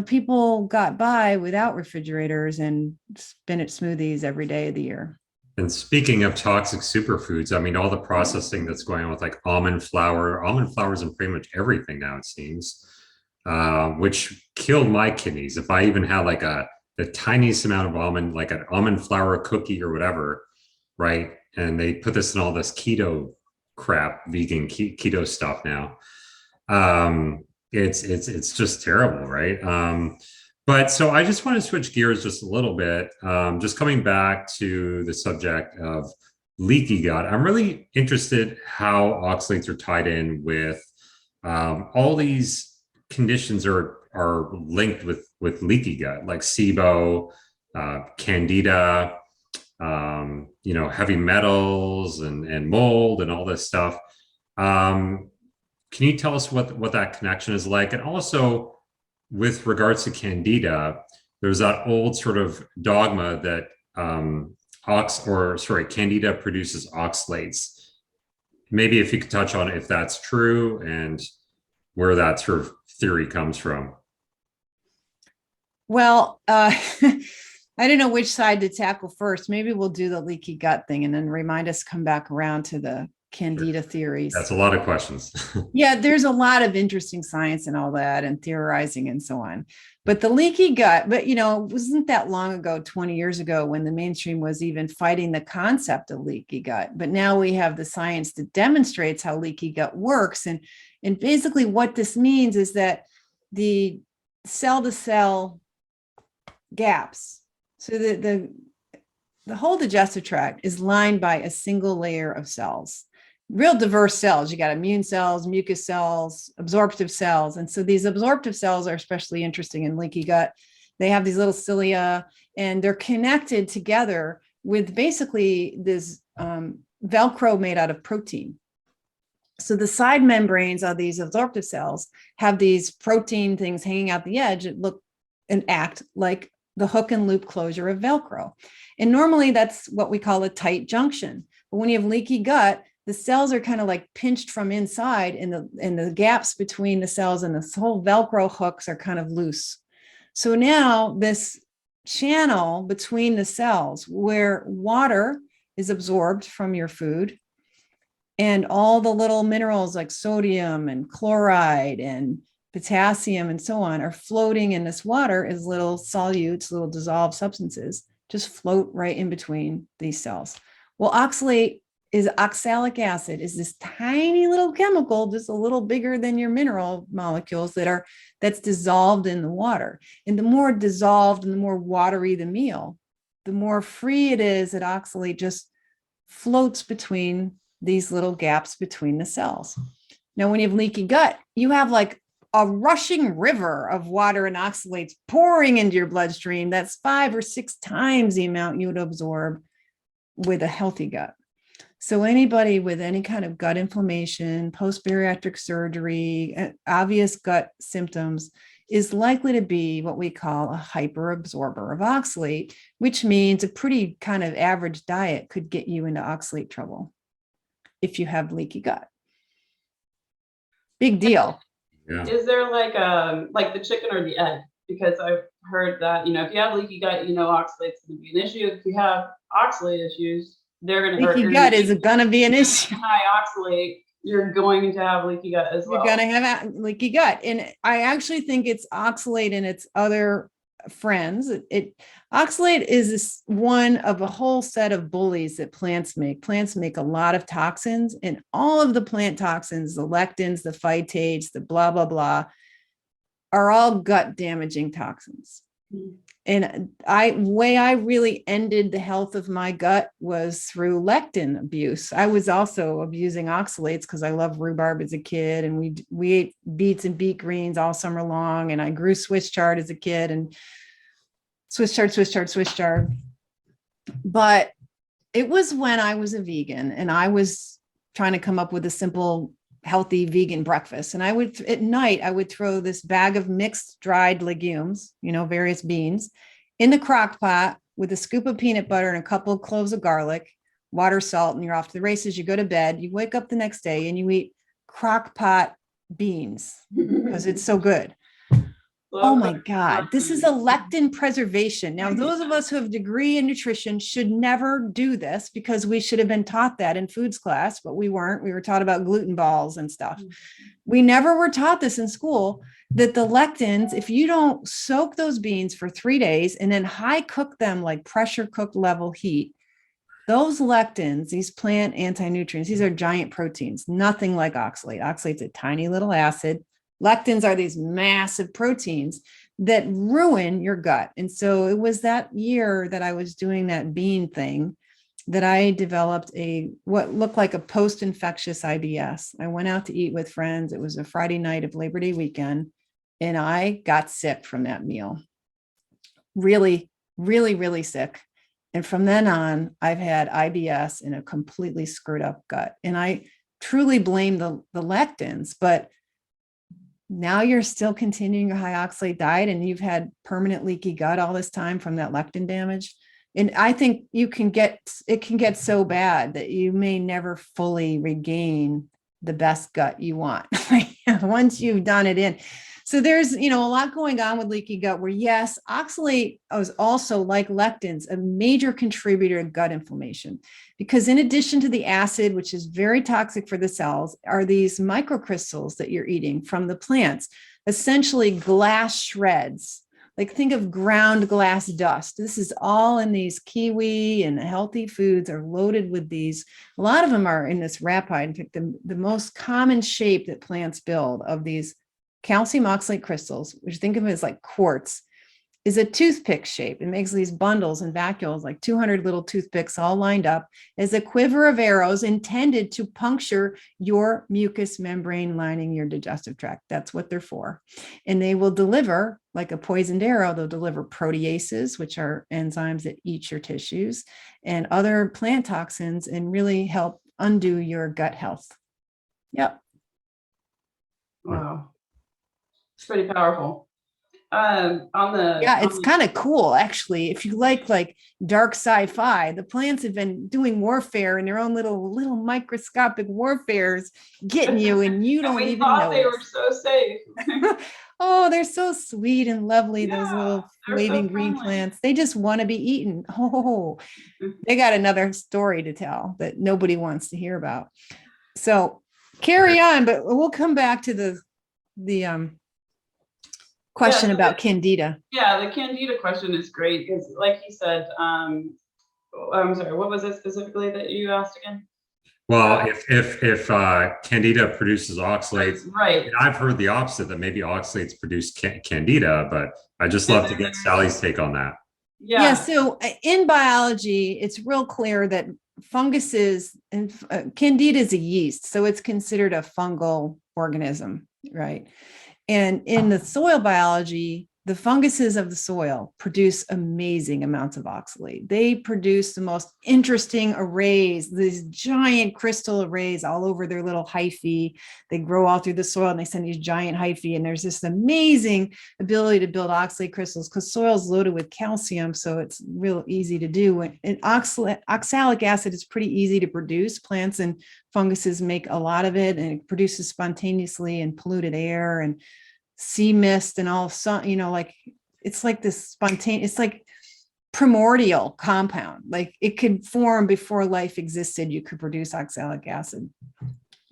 People got by without refrigerators and spinach smoothies every day of the year. And speaking of toxic superfoods, I mean, all the processing that's going on with like almond flour is in pretty much everything now, it seems. Which killed my kidneys. If I even had like the tiniest amount of almond, like an almond flour cookie or whatever, right? And they put this in all this keto crap, vegan keto stuff now. It's just terrible, right? But so I just want to switch gears just a little bit. Just coming back to the subject of leaky gut, I'm really interested how oxalates are tied in with all these conditions are linked with leaky gut, like SIBO, Candida, heavy metals and mold and all this stuff. Can you tell us what that connection is like? And also with regards to Candida, there's that old sort of dogma that Candida produces oxalates. Maybe if you could touch on if that's true and where that sort of theory comes from. Well, I don't know which side to tackle first. Maybe we'll do the leaky gut thing and then remind us come back around to the Candida theories. That's a lot of questions. Yeah, there's a lot of interesting science and all that and theorizing and so on. But the leaky gut, it wasn't that long ago, 20 years ago, when the mainstream was even fighting the concept of leaky gut. But now we have the science that demonstrates how leaky gut works. And basically what this means is that the cell-to-cell gaps, so the whole digestive tract is lined by a single layer of cells, real diverse cells. You got immune cells, mucus cells, absorptive cells. And so these absorptive cells are especially interesting in leaky gut. They have these little cilia and they're connected together with basically this Velcro made out of protein. So the side membranes of these absorptive cells have these protein things hanging out the edge that look and act like the hook and loop closure of Velcro. And normally that's what we call a tight junction. But when you have leaky gut, the cells are kind of like pinched from inside and the gaps between the cells and the whole Velcro hooks are kind of loose. So now this channel between the cells where water is absorbed from your food and all the little minerals like sodium and chloride and potassium and so on are floating in this water as little solutes, little dissolved substances, just float right in between these cells. Well, oxalic acid is this tiny little chemical, just a little bigger than your mineral molecules that's dissolved in the water. And the more dissolved and the more watery the meal, the more free it is that oxalate just floats between these little gaps between the cells. Now, when you have leaky gut, you have like a rushing river of water and oxalates pouring into your bloodstream. That's 5 or 6 times the amount you would absorb with a healthy gut. So anybody with any kind of gut inflammation, post-bariatric surgery, obvious gut symptoms is likely to be what we call a hyperabsorber of oxalate, which means a pretty kind of average diet could get you into oxalate trouble if you have leaky gut. Big deal. Yeah. Is there like the chicken or the egg? Because I've heard that, if you have leaky gut, oxalate's going to be an issue. If you have oxalate issues, they're going to hurt. Leaky gut is going to be an issue. High oxalate, you're going to have leaky gut as well. You're going to have leaky gut. And I actually think it's oxalate and its other friends. Oxalate is one of a whole set of bullies that plants make. Plants make a lot of toxins, and all of the plant toxins, the lectins, the phytates, the blah, blah, blah, are all gut damaging toxins. Mm-hmm. And way I really ended the health of my gut was through lectin abuse. I was also abusing oxalates because I loved rhubarb as a kid, and we ate beets and beet greens all summer long, and I grew Swiss chard as a kid, and Swiss chard. But it was when I was a vegan and I was trying to come up with a simple, healthy vegan breakfast. And at night, I would throw this bag of mixed dried legumes, various beans, in the crock pot with a scoop of peanut butter and a couple of cloves of garlic, water, salt, and you're off to the races. You go to bed, you wake up the next day and you eat crock pot beans because it's so good. Oh my God, this is a lectin preservation. Now, those of us who have a degree in nutrition should never do this because we should have been taught that in foods class, but we weren't. We were taught about gluten balls and stuff. We never were taught this in school, that the lectins, if you don't soak those beans for 3 days and then high cook them like pressure cooked level heat, those lectins, these plant anti-nutrients, these are giant proteins, nothing like oxalate. Oxalate's a tiny little acid. Lectins are these massive proteins that ruin your gut. And so it was that year that I was doing that bean thing that I developed what looked like a post-infectious IBS. I went out to eat with friends. It was a Friday night of Labor Day weekend, and I got sick from that meal. Really, really, really sick. And from then on, I've had IBS and a completely screwed up gut. And I truly blame the lectins, but now you're still continuing your high oxalate diet and you've had permanent leaky gut all this time from that lectin damage. And I think it can get so bad that you may never fully regain the best gut you want once you've done it in. So there's, a lot going on with leaky gut where, yes, oxalate is also, like lectins, a major contributor to gut inflammation, because in addition to the acid, which is very toxic for the cells, are these microcrystals that you're eating from the plants, essentially glass shreds. Like, think of ground glass dust. This is all in these kiwi and healthy foods are loaded with these. A lot of them are in this rapide. In fact, the most common shape that plants build of these calcium oxalate crystals, which think of it as like quartz, is a toothpick shape. It makes these bundles and vacuoles, like 200 little toothpicks all lined up as a quiver of arrows intended to puncture your mucous membrane lining your digestive tract. That's what they're for. And they will deliver, like a poisoned arrow, they'll deliver proteases, which are enzymes that eat your tissues, and other plant toxins, and really help undo your gut health. Yep. Wow. It's pretty powerful. It's kind of cool, actually. If you like dark sci-fi, the plants have been doing warfare in their own little microscopic warfares, getting you, and you don't even know. They were so safe. Oh, they're so sweet and lovely. Those little waving green plants. They just want to be eaten. Oh, they got another story to tell that nobody wants to hear about. So carry on, but we'll come back to the question about Candida. Yeah, the Candida question is great because, like you said, I'm sorry, what was it specifically that you asked again? Well, if Candida produces oxalates, right? And I've heard the opposite, that maybe oxalates produce Candida, but I just love to get Sally's take on that. Yeah. So in biology, it's real clear that funguses and Candida is a yeast, so it's considered a fungal organism, right? And in the soil biology, the funguses of the soil produce amazing amounts of oxalate. They produce the most interesting arrays, these giant crystal arrays all over their little hyphae. They grow all through the soil and they send these giant hyphae. And there's this amazing ability to build oxalate crystals because soil is loaded with calcium. So it's real easy to do. And oxalic acid is pretty easy to produce. Plants and funguses make a lot of it, and it produces spontaneously in polluted air and sea mist and all, like it's like this spontaneous, it's like primordial compound. Like it could form before life existed. You could produce oxalic acid.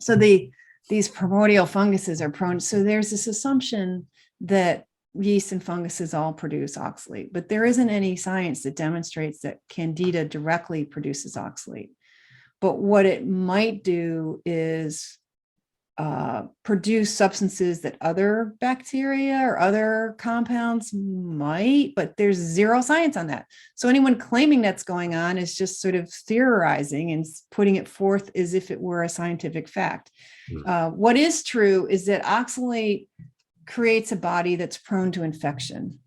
So these primordial funguses are prone. So there's this assumption that yeast and funguses all produce oxalate, but there isn't any science that demonstrates that Candida directly produces oxalate. But what it might do is produce substances that other bacteria or other compounds might, but there's zero science on that. So anyone claiming that's going on is just sort of theorizing and putting it forth as if it were a scientific fact. What is true is that oxalate creates a body that's prone to infection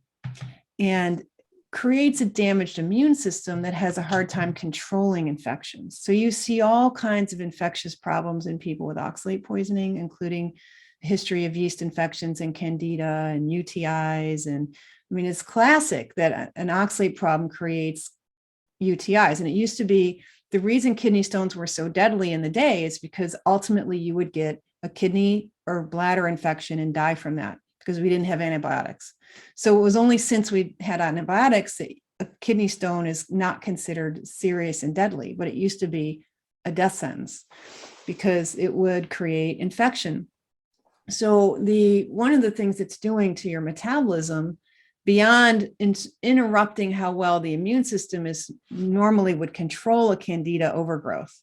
and creates a damaged immune system that has a hard time controlling infections. So you see all kinds of infectious problems in people with oxalate poisoning, including a history of yeast infections and Candida and UTIs. And I mean, it's classic that an oxalate problem creates UTIs. And it used to be the reason kidney stones were so deadly in the day is because ultimately you would get a kidney or bladder infection and die from that because we didn't have antibiotics. So it was only since we had antibiotics that a kidney stone is not considered serious and deadly, but it used to be a death sentence because it would create infection. So one of the things it's doing to your metabolism, beyond interrupting how well the immune system is normally would control a Candida overgrowth,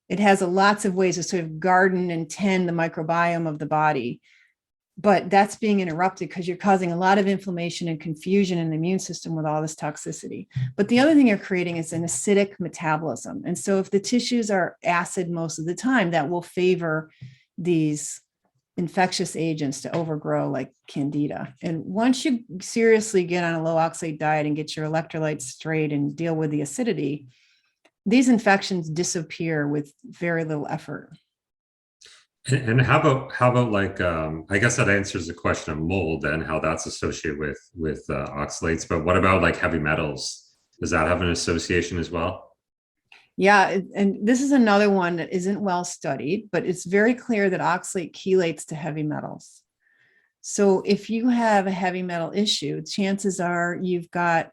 it has lots of ways to sort of garden and tend the microbiome of the body. But that's being interrupted because you're causing a lot of inflammation and confusion in the immune system with all this toxicity. But the other thing you're creating is an acidic metabolism. And so if the tissues are acid most of the time, that will favor these infectious agents to overgrow like Candida. And once you seriously get on a low oxalate diet and get your electrolytes straight and deal with the acidity, these infections disappear with very little effort. And how about like I guess that answers the question of mold and how that's associated with oxalates. But what about like heavy metals? Does that have an association as well? Yeah, and this is another one that isn't well studied, but it's very clear that oxalate chelates to heavy metals. So if you have a heavy metal issue, chances are you've got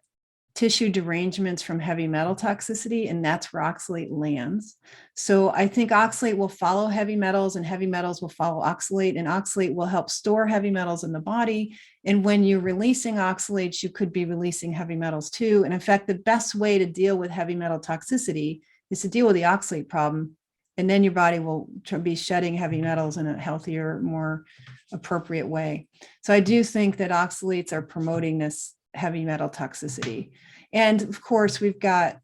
tissue derangements from heavy metal toxicity, and that's where oxalate lands. So I think oxalate will follow heavy metals and heavy metals will follow oxalate, and oxalate will help store heavy metals in the body. And when you're releasing oxalates, you could be releasing heavy metals too. And in fact, the best way to deal with heavy metal toxicity is to deal with the oxalate problem. And then your body will be shedding heavy metals in a healthier, more appropriate way. So I do think that oxalates are promoting this heavy metal toxicity. And of course, we've got,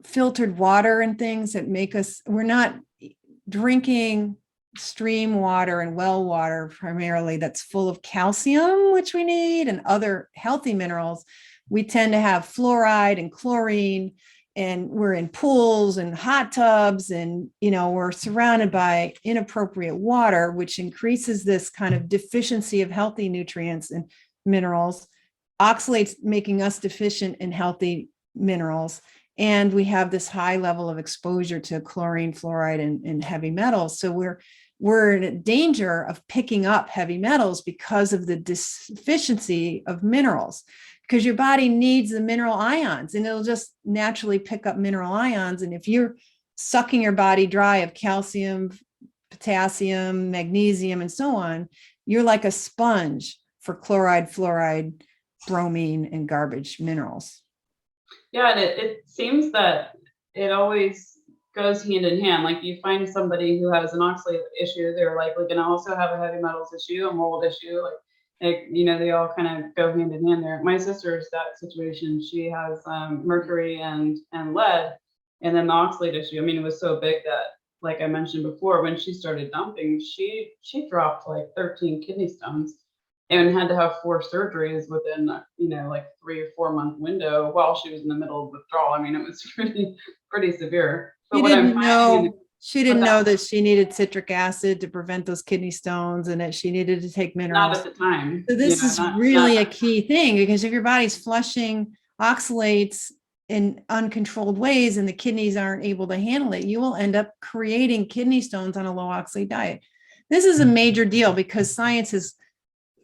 filtered water and things that make we're not drinking stream water and well water primarily that's full of calcium, which we need, and other healthy minerals. We tend to have fluoride and chlorine, and we're in pools and hot tubs, and we're surrounded by inappropriate water, which increases this kind of deficiency of healthy nutrients and minerals. Oxalates making us deficient in healthy minerals, and we have this high level of exposure to chlorine, fluoride, and heavy metals. So we're in danger of picking up heavy metals because of the deficiency of minerals, because your body needs the mineral ions, and it'll just naturally pick up mineral ions. And if you're sucking your body dry of calcium, potassium, magnesium, and so on, you're like a sponge for chloride, fluoride, bromine, and garbage minerals. Yeah, and it seems that it always goes hand in hand. Like you find somebody who has an oxalate issue, they're likely going to also have a heavy metals issue, a mold issue. They all kind of go hand in hand there. My sister's that situation. She has mercury and lead, and then the oxalate issue. I mean, it was so big that, like I mentioned before, when she started dumping, she dropped like 13 kidney stones. and had to have 4 surgeries within, like 3 or 4 month window while she was in the middle of withdrawal. I mean, it was pretty severe. But what I'm finding, she didn't know that she needed citric acid to prevent those kidney stones and that she needed to take minerals. Not at the time. So this is really a key thing, because if your body's flushing oxalates in uncontrolled ways and the kidneys aren't able to handle it, you will end up creating kidney stones on a low oxalate diet. This is a major deal because science has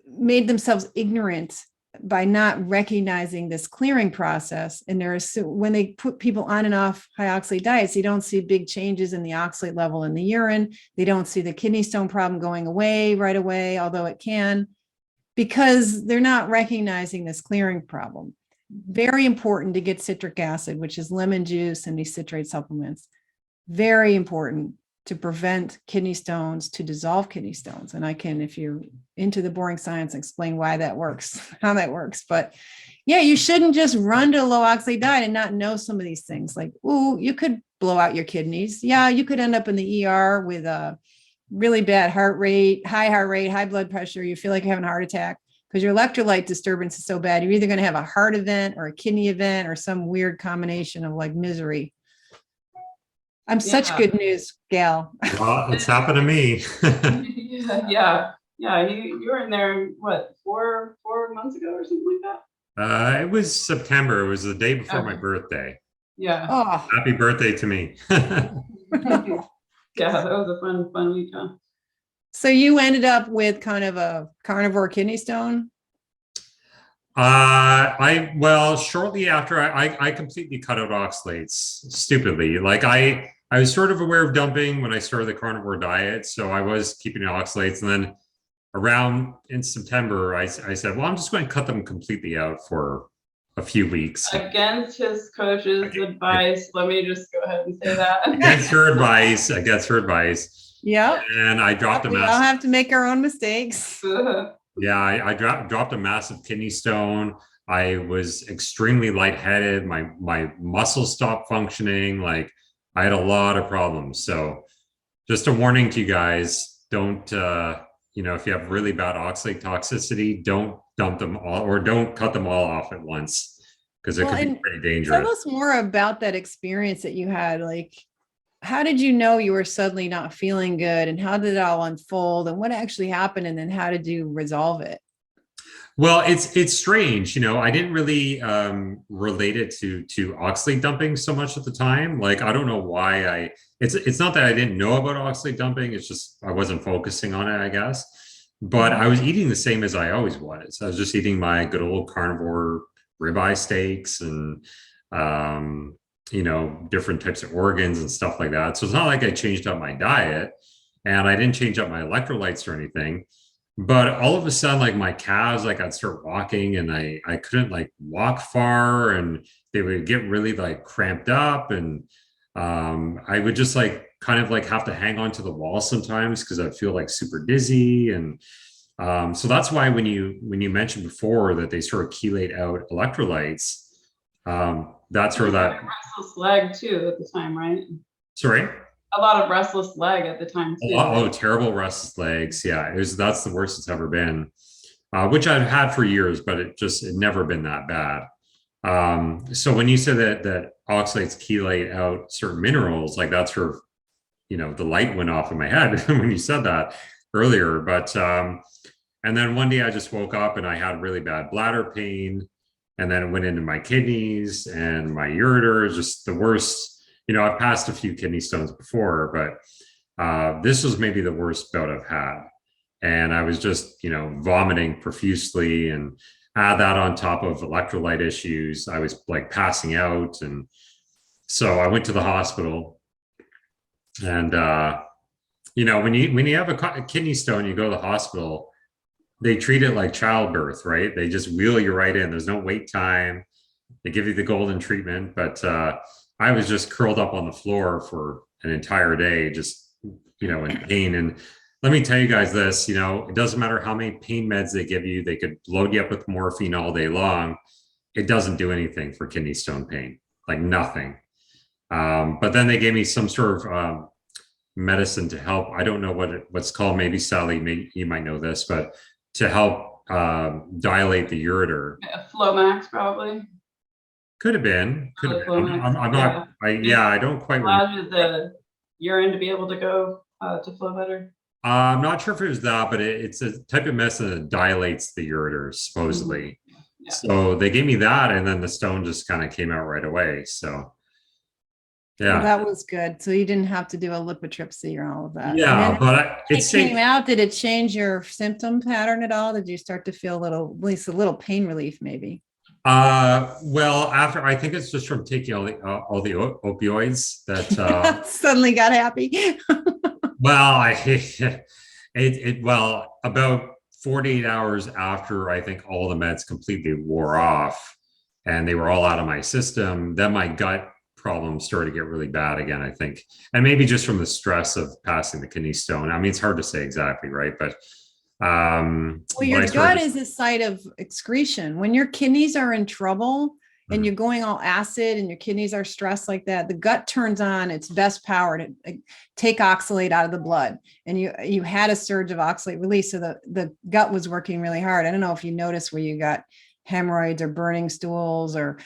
made themselves ignorant by not recognizing this clearing process. And when they put people on and off high oxalate diets, you don't see big changes in the oxalate level in the urine. They don't see the kidney stone problem going away right away, although it can, because they're not recognizing this clearing problem. Very important to get citric acid, which is lemon juice and these citrate supplements. Very important to prevent kidney stones, to dissolve kidney stones. And I can, if you're into the boring science, explain why that works, how that works. But yeah, you shouldn't just run to a low oxalate diet and not know some of these things. Like, ooh, you could blow out your kidneys. Yeah, you could end up in the ER with a really bad heart rate, high blood pressure. You feel like you're having a heart attack because your electrolyte disturbance is so bad. You're either going to have a heart event or a kidney event or some weird combination of like misery. I'm such good news, gal. Well, it's happened to me. Yeah. You were in there, what, 4 months ago or something like that? It was September. It was the day before my birthday. Yeah. Oh. Happy birthday to me. Yeah, that was a fun week, huh? So you ended up with kind of a carnivore kidney stone? Shortly after I completely cut out oxalates stupidly. Like I was sort of aware of dumping when I started the carnivore diet. So I was keeping the oxalates. And then around in September, I said, well, I'm just going to cut them completely out for a few weeks. Against his coach's advice. Let me just go ahead and say that. Against her advice. Yeah. And I dropped a massive. We all have to make our own mistakes. Yeah, I dropped a massive kidney stone. I was extremely lightheaded. My muscles stopped functioning. Like I had a lot of problems. So just a warning to you guys, don't, if you have really bad oxalate toxicity, don't dump them all or don't cut them all off at once because it could be pretty dangerous. Tell us more about that experience that you had. Like, how did you know you were suddenly not feeling good and how did it all unfold and what actually happened and then how did you resolve it? Well, it's strange. I didn't really relate it to oxalate dumping so much at the time. Like, I don't know why it's not that I didn't know about oxalate dumping. It's just, I wasn't focusing on it, I guess. But I was eating the same as I always was. I was just eating my good old carnivore ribeye steaks and, different types of organs and stuff like that. So it's not like I changed up my diet and I didn't change up my electrolytes or anything. But all of a sudden, like my calves, like I'd start walking and I couldn't like walk far and they would get really like cramped up. And I would just like kind of like have to hang on to the wall sometimes because I feel like super dizzy. And so that's why when you mentioned before that they sort of chelate out electrolytes, that's where that restless leg too at the time, right? Sorry? A lot of restless leg at the time too. Oh, terrible restless legs. Yeah, that's the worst it's ever been, which I've had for years, but it never been that bad. So when you said that oxalates chelate out certain minerals, like that's where, the light went off in my head when you said that earlier. But, and then one day I just woke up and I had really bad bladder pain and then it went into my kidneys and my ureter, just the worst. I've passed a few kidney stones before, but this was maybe the worst bout I've had. And I was just, vomiting profusely and add that on top of electrolyte issues. I was like passing out. And so I went to the hospital and, when you have a kidney stone, you go to the hospital, they treat it like childbirth, right? They just wheel you right in. There's no wait time. They give you the golden treatment, but, I was just curled up on the floor for an entire day, just, in pain. And let me tell you guys this, it doesn't matter how many pain meds they give you. They could load you up with morphine all day long. It doesn't do anything for kidney stone pain, like nothing. But then they gave me some sort of medicine to help. I don't know what's called. Maybe Sally, you might know this, but to help dilate the ureter. Flomax probably. Could have been. Could have been. Flomax, I'm not. I don't quite allows the urine to be able to go to flow better. I'm not sure if it was that, but it's a type of medicine that dilates the ureter, supposedly. Yeah. So they gave me that, and then the stone just kind of came out right away. So, yeah, Well, that was good. So you didn't have to do a lithotripsy or all of that. yeah, And then but it came out. Did it change your symptom pattern at all? Did you start to feel at least a little pain relief, maybe? Well, after I think it's just from taking all the opioids that Suddenly got happy. well, well, about 48 hours after I think all the meds completely wore off and they were all out of my system, then my gut problems started to get really bad again, I think. And maybe just from the stress of passing the kidney stone. I mean, it's hard to say exactly, right? But well, your gut is a site of excretion. When your kidneys are in trouble and you're going all acid and your kidneys are stressed like that, the gut turns on its best power to take oxalate out of the blood. And you had a surge of oxalate release. So the gut was working really hard. I don't know if you noticed where you got hemorrhoids or burning stools or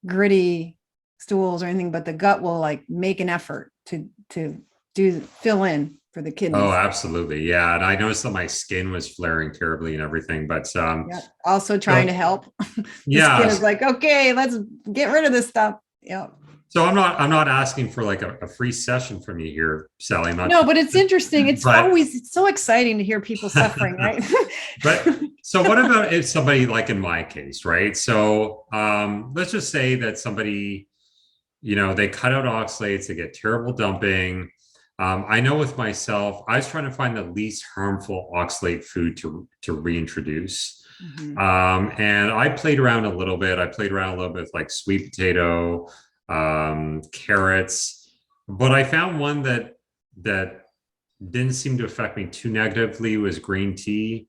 gritty stools or anything, but the gut will like make an effort to fill in for the kidneys. Oh, absolutely. Yeah. And I noticed that my skin was flaring terribly and everything, but also trying to help. Yeah. Skin is like, okay, let's get rid of this stuff. Yeah. So I'm not asking for like a free session from you here, Sally. No, but it's interesting. It's so exciting to hear people suffering, right? But so what about if somebody like in my case, right? So let's just say that somebody, they cut out oxalates, they get terrible dumping. I know with myself, I was trying to find the least harmful oxalate food to reintroduce. Mm-hmm. And I played around a little bit. I played around a little bit with like sweet potato, carrots, but I found one that didn't seem to affect me too negatively was green tea.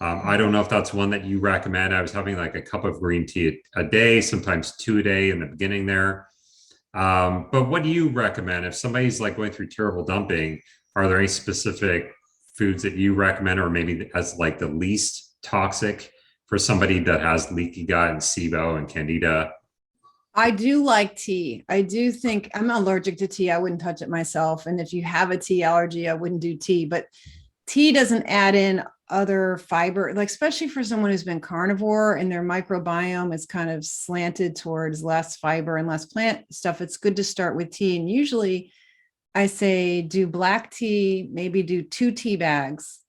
I don't know if that's one that you recommend. I was having like a cup of green tea a day, sometimes 2 a day in the beginning there. But what do you recommend if somebody's like going through terrible dumping? Are there any specific foods that you recommend, or maybe as like the least toxic for somebody that has leaky gut and SIBO and Candida? I do like tea. I do think I'm allergic to tea. I wouldn't touch it myself. And if you have a tea allergy, I wouldn't do tea, but tea doesn't add in other fiber, like especially for someone who's been carnivore and their microbiome is kind of slanted towards less fiber and less plant stuff. It's good to start with tea. And usually I say do black tea, maybe do 2 tea bags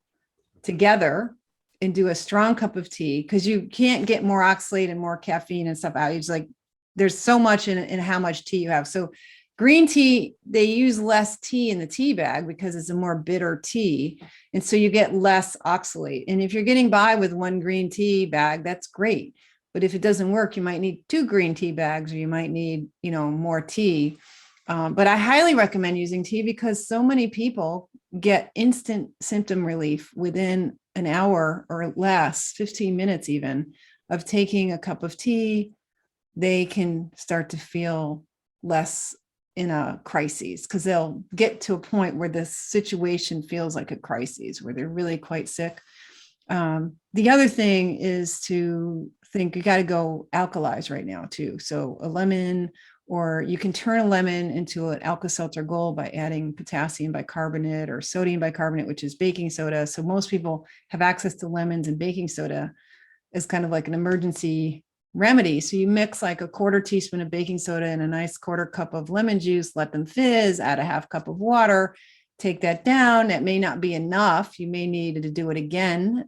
together and do a strong cup of tea, because you can't get more oxalate and more caffeine and stuff out. It's like there's so much in how much tea you have. So green tea, they use less tea in the tea bag because it's a more bitter tea. And so you get less oxalate. And if you're getting by with 1 green tea bag, that's great. But if it doesn't work, you might need 2 green tea bags, or you might need, more tea. But I highly recommend using tea because so many people get instant symptom relief within an hour or less, 15 minutes even, of taking a cup of tea. They can start to feel less in a crisis, because they'll get to a point where the situation feels like a crisis, where they're really quite sick. The other thing is to think you got to go alkalize right now too. So a lemon, or you can turn a lemon into an Alka-Seltzer Gold by adding potassium bicarbonate or sodium bicarbonate, which is baking soda. So most people have access to lemons and baking soda as kind of like an emergency remedy. So you mix like a 1/4 teaspoon of baking soda in a nice 1/4 cup of lemon juice, let them fizz, add a 1/2 cup of water, take that down. That may not be enough. You may need to do it again,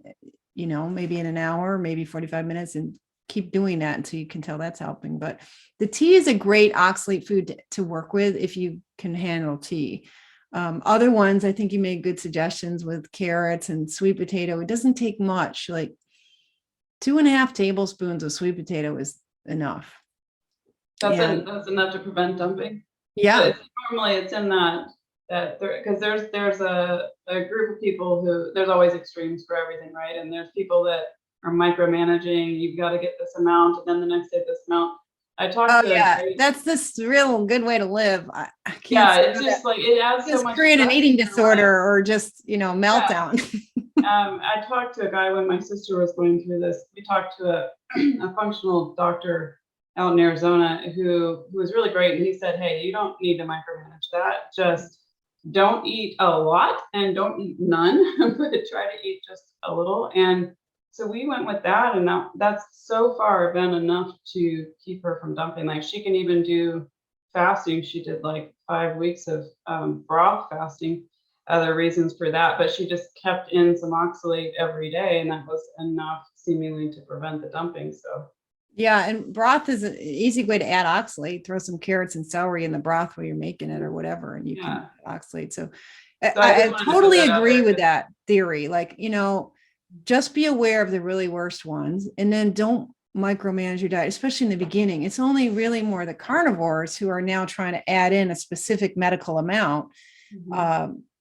maybe in an hour, maybe 45 minutes, and keep doing that until you can tell that's helping. But the tea is a great oxalate food to work with if you can handle tea. Other ones, I think you made good suggestions with carrots and sweet potato. It doesn't take much, like 2.5 tablespoons of sweet potato is enough. That's enough to prevent dumping. Yeah. Normally it's in that because there's a group of people who, there's always extremes for everything, right? And there's people that are micromanaging. You've got to get this amount, and then the next day this amount. I talked to that's this real good way to live. I can't it's just like it adds so much. Create an eating disorder or just meltdown. I talked to a guy when my sister was going through this. We talked to a functional doctor out in Arizona who was really great. And he said, hey, you don't need to micromanage that. Just don't eat a lot and don't eat none, but try to eat just a little. And so we went with that. And that's so far been enough to keep her from dumping. Like she can even do fasting. She did like 5 weeks of broth fasting. Other reasons for that, but she just kept in some oxalate every day, and that was enough seemingly to prevent the dumping. So yeah, and broth is an easy way to add oxalate. Throw some carrots and celery in the broth while you're making it or whatever, and you can oxalate. So I totally agree with that theory. Like, just be aware of the really worst ones, and then don't micromanage your diet, especially in the beginning. It's only really more the carnivores who are now trying to add in a specific medical amount.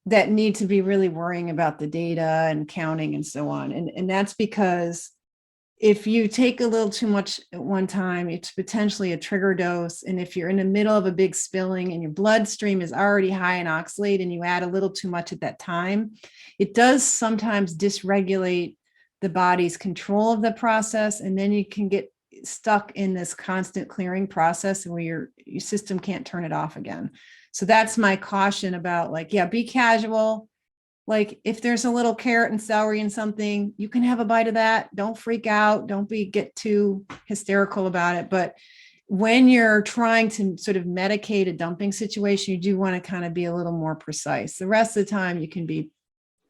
That need to be really worrying about the data and counting and so on. And that's because if you take a little too much at one time, it's potentially a trigger dose. And if you're in the middle of a big spilling and your bloodstream is already high in oxalate and you add a little too much at that time, it does sometimes dysregulate the body's control of the process. And then you can get stuck in this constant clearing process where your system can't turn it off again. So that's my caution about be casual. Like if there's a little carrot and celery in something, you can have a bite of that. Don't freak out. Don't get too hysterical about it. But when you're trying to sort of medicate a dumping situation, you do want to kind of be a little more precise. The rest of the time you can be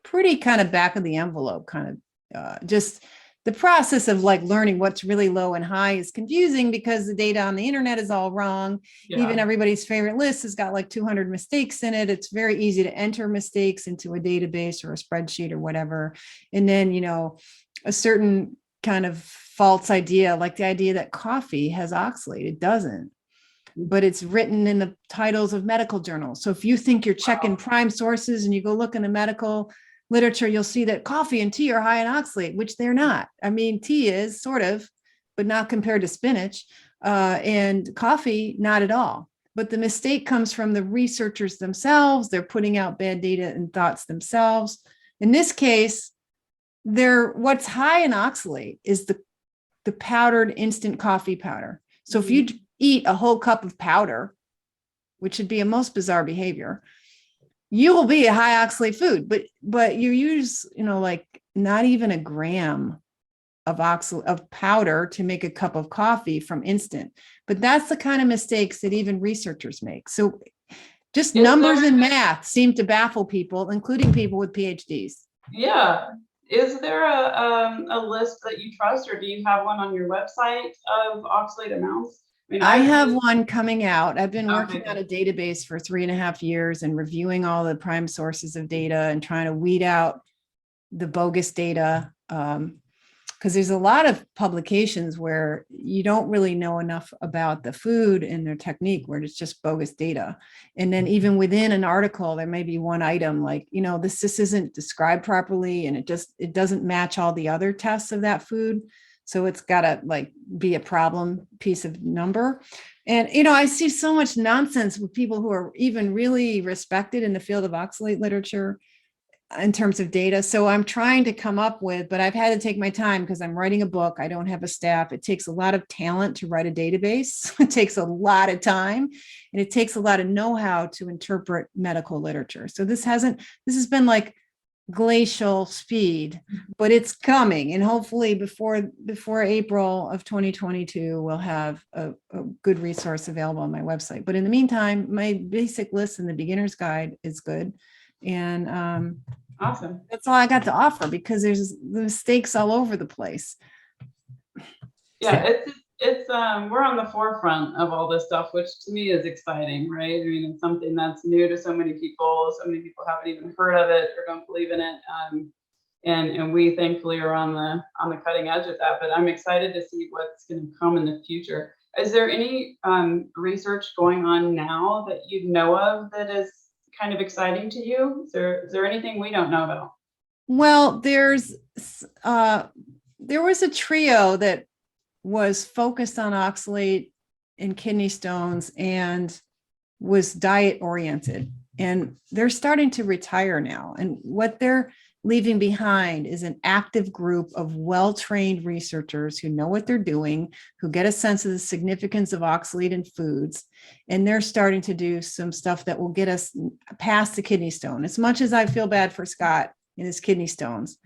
pretty kind of back of the envelope, kind of just the process of learning what's really low and high is confusing because the data on the internet is all wrong. Yeah. Even everybody's favorite list has got 200 mistakes in it. It's very easy to enter mistakes into a database or a spreadsheet or whatever. And then, a certain kind of false idea, like the idea that coffee has oxalate. It doesn't, but it's written in the titles of medical journals. So if you think you're checking prime sources and you go look in the medical literature, you'll see that coffee and tea are high in oxalate, which they're not. I mean, tea is sort of, but not compared to spinach, and coffee, not at all. But the mistake comes from the researchers themselves. They're putting out bad data and thoughts themselves. In this case, what's high in oxalate is the powdered instant coffee powder. So if you eat a whole cup of powder, which would be a most bizarre behavior, you will be a high oxalate food, but you use, not even a gram of powder to make a cup of coffee from instant. But that's the kind of mistakes that even researchers make. So just numbers and math seem to baffle people, including people with PhDs. Yeah. Is there a list that you trust, or do you have one on your website of oxalate amounts? I have one coming out. I've been working on a database for 3.5 years and reviewing all the prime sources of data and trying to weed out the bogus data. Because there's a lot of publications where you don't really know enough about the food and their technique, where it's just bogus data. And then even within an article, there may be one item this isn't described properly, and it doesn't match all the other tests of that food. So it's got to be a problem piece of number. And, I see so much nonsense with people who are even really respected in the field of oxalate literature in terms of data. So I'm trying to come up with, but I've had to take my time because I'm writing a book. I don't have a staff. It takes a lot of talent to write a database. It takes a lot of time, and it takes a lot of know-how to interpret medical literature. So this has been glacial speed, but it's coming, and hopefully before April of 2022 we'll have a good resource available on my website. But in the meantime, my basic list and the beginner's guide is good, and awesome. That's all I got to offer, because there's mistakes all over the place. Yeah, it's we're on the forefront of all this stuff, which to me is exciting, right? I mean, it's something that's new to so many people. So many people haven't even heard of it or don't believe in it. And we thankfully are on the cutting edge of that. But I'm excited to see what's going to come in the future. Is there any research going on now that you know of that is kind of exciting to you? Is there anything we don't know about? Well, there was a trio that was focused on oxalate and kidney stones and was diet oriented, and they're starting to retire now. And what they're leaving behind is an active group of well-trained researchers who know what they're doing, who get a sense of the significance of oxalate in foods, and they're starting to do some stuff that will get us past the kidney stone. As much as I feel bad for Scott and his kidney stones,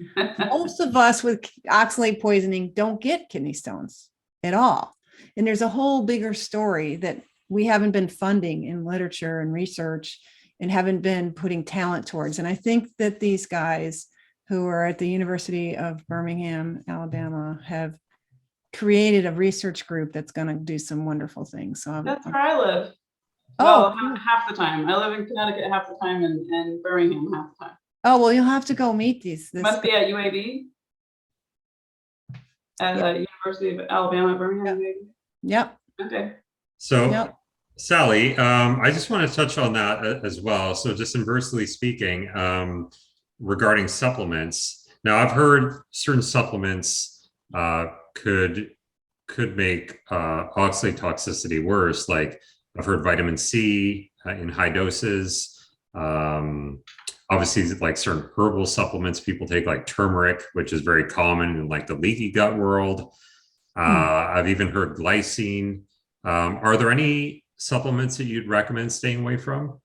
most of us with oxalate poisoning don't get kidney stones at all. And there's a whole bigger story that we haven't been funding in literature and research and haven't been putting talent towards. And I think that these guys who are at the University of Birmingham, Alabama, have created a research group that's going to do some wonderful things. So that's where I live. Oh, well, half the time. I live in Connecticut half the time and Birmingham half the time. Oh, well, you'll have to go meet these. Must be at UAB, at the University of Alabama, Birmingham. Yep. Okay. So, yep. Sally, I just want to touch on that as well. So just inversely speaking, regarding supplements. Now, I've heard certain supplements could make oxalate toxicity worse. Like I've heard vitamin C in high doses. Obviously, like certain herbal supplements people take, like turmeric, which is very common in like the leaky gut world. I've even heard glycine. Are there any supplements that you'd recommend staying away from?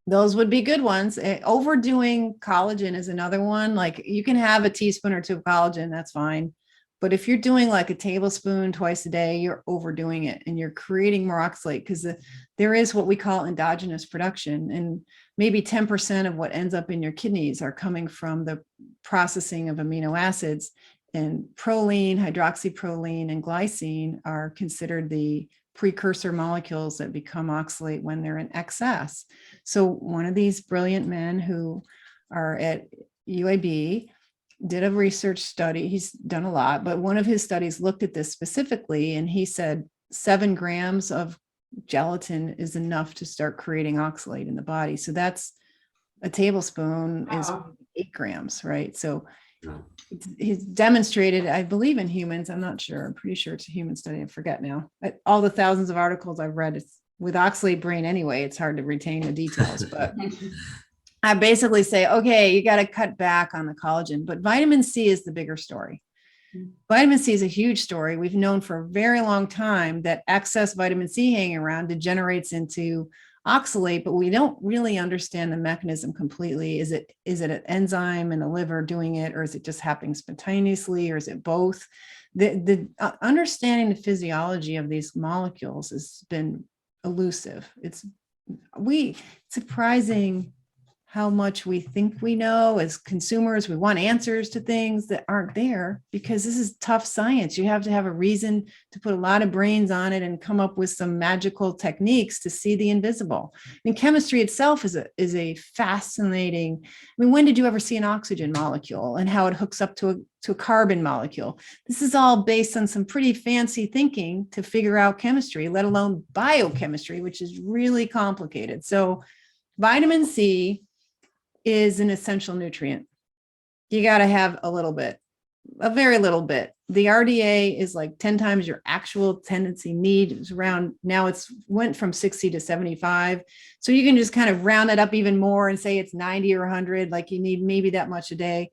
Those would be good ones. Overdoing collagen is another one. Like you can have a teaspoon or two of collagen, that's fine. But if you're doing like a tablespoon twice a day, you're overdoing it and you're creating more oxalate, because there is what we call endogenous production. And maybe 10% of what ends up in your kidneys are coming from the processing of amino acids. And proline, hydroxyproline, and glycine are considered the precursor molecules that become oxalate when they're in excess. So one of these brilliant men who are at UAB did a research study. He's done a lot, but one of his studies looked at this specifically, and he said 7 grams of gelatin is enough to start creating oxalate in the body. So that's a tablespoon is 8 grams, right? So he's demonstrated, I believe in humans, I'm not sure, I'm pretty sure it's a human study, I forget now. All the thousands of articles I've read, it's with oxalate brain anyway, it's hard to retain the details, but I basically say, okay, you got to cut back on the collagen, but vitamin C is the bigger story. Vitamin C is a huge story. We've known for a very long time that excess vitamin C hanging around degenerates into oxalate, but we don't really understand the mechanism completely. Is it an enzyme in the liver doing it, or is it just happening spontaneously, or is it both? The understanding the physiology of these molecules has been elusive. It's surprising how much we think we know as consumers. We want answers to things that aren't there, because this is tough science. You have to have a reason to put a lot of brains on it and come up with some magical techniques to see the invisible. And chemistry itself is a fascinating. I mean, when did you ever see an oxygen molecule and how it hooks up to a carbon molecule? This is all based on some pretty fancy thinking to figure out chemistry, let alone biochemistry, which is really complicated. So vitamin C is an essential nutrient. You got to have a little bit, a very little bit. The RDA is like 10 times your actual tendency need. It's around, now it's went from 60 to 75. So you can just kind of round it up even more and say it's 90 or 100, like you need maybe that much a day.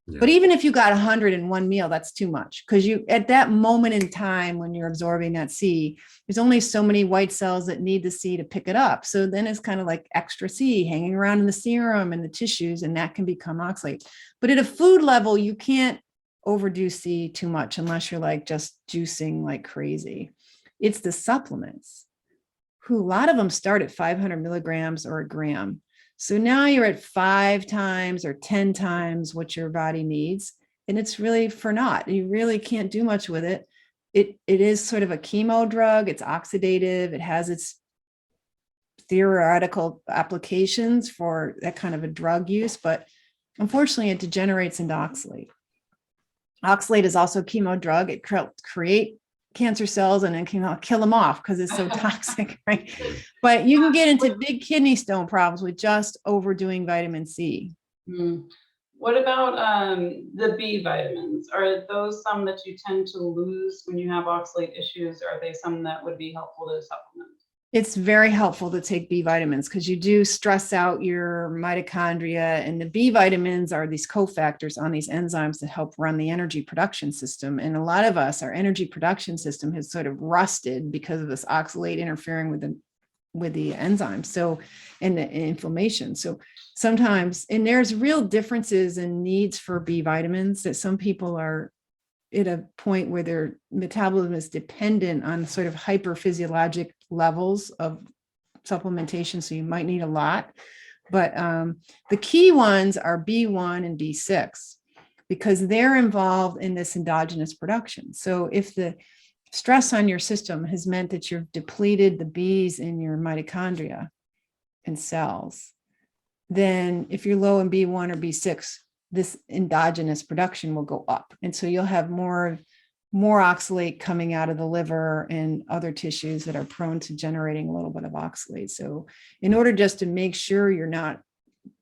Yeah. But even if you got 100 in one meal, that's too much, because you, at that moment in time when you're absorbing that C, there's only so many white cells that need the C to pick it up. So then it's kind of like extra C hanging around in the serum and the tissues, and that can become oxalate. But at a food level, you can't overdo C too much unless you're like just juicing like crazy. It's the supplements, who a lot of them start at 500 milligrams or a gram. So now you're at 5 times or 10 times what your body needs. And it's really for naught. You really can't do much with it. It is sort of a chemo drug. It's oxidative. It has its theoretical applications for that kind of a drug use, but unfortunately it degenerates into oxalate. Oxalate is also a chemo drug. It creates cancer cells and then can kill them off because it's so toxic, right? But you can get into big kidney stone problems with just overdoing vitamin C. What about the B vitamins? Are those some that you tend to lose when you have oxalate issues? Or are they some that would be helpful to supplement? It's very helpful to take B vitamins because you do stress out your mitochondria, and the B vitamins are these cofactors on these enzymes that help run the energy production system. And a lot of us, our energy production system has sort of rusted because of this oxalate interfering with the enzymes. So, and the inflammation. So sometimes, and there's real differences in needs for B vitamins, that some people are at a point where their metabolism is dependent on sort of hyperphysiologic levels of supplementation. So you might need a lot, but the key ones are B1 and B6 because they're involved in this endogenous production. So if the stress on your system has meant that you've depleted the Bs in your mitochondria and cells, then if you're low in B1 or B6, this endogenous production will go up. And so you'll have more oxalate coming out of the liver and other tissues that are prone to generating a little bit of oxalate. So in order just to make sure you're not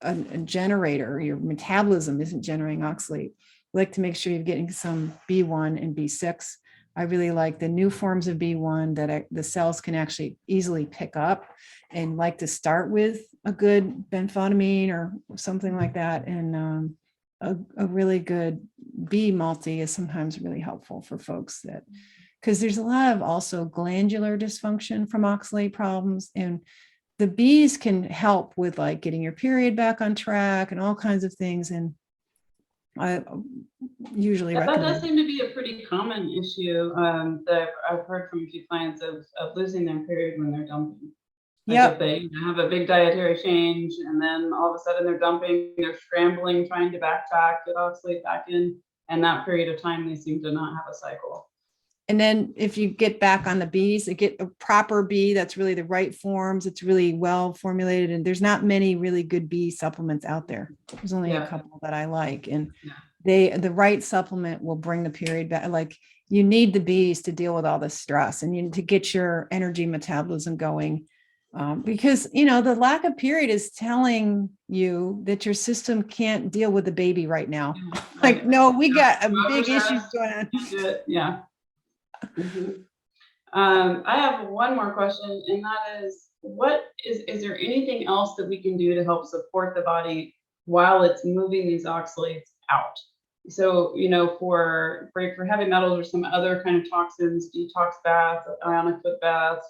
a generator, your metabolism isn't generating oxalate, I like to make sure you're getting some B1 and B6. I really like the new forms of B1 that the cells can actually easily pick up, and like to start with a good benfotiamine or something like that. And a really good B multi is sometimes really helpful for folks, that because there's a lot of also glandular dysfunction from oxalate problems, and the Bs can help with like getting your period back on track and all kinds of things. And I usually recommend. That does seem to be a pretty common issue that I've heard from a few clients of losing their period when they're dumping. Like if they have a big dietary change and then all of a sudden they're dumping, they're scrambling, trying to backtrack, get oxalate back in, and that period of time they seem to not have a cycle. And then if you get back on the Bs, get a proper B that's really the right forms, it's really well formulated, and there's not many really good B supplements out there. There's only a couple that I like, and the right supplement will bring the period back. Like you need the Bs to deal with all the stress, and you need to get your energy metabolism going. Because, the lack of period is telling you that your system can't deal with the baby right now. Like, no, we got a big issue going on. Yeah. Mm-hmm. I have one more question, and that is, is there anything else that we can do to help support the body while it's moving these oxalates out? So, for heavy metals or some other kind of toxins, detox baths, ionic foot baths,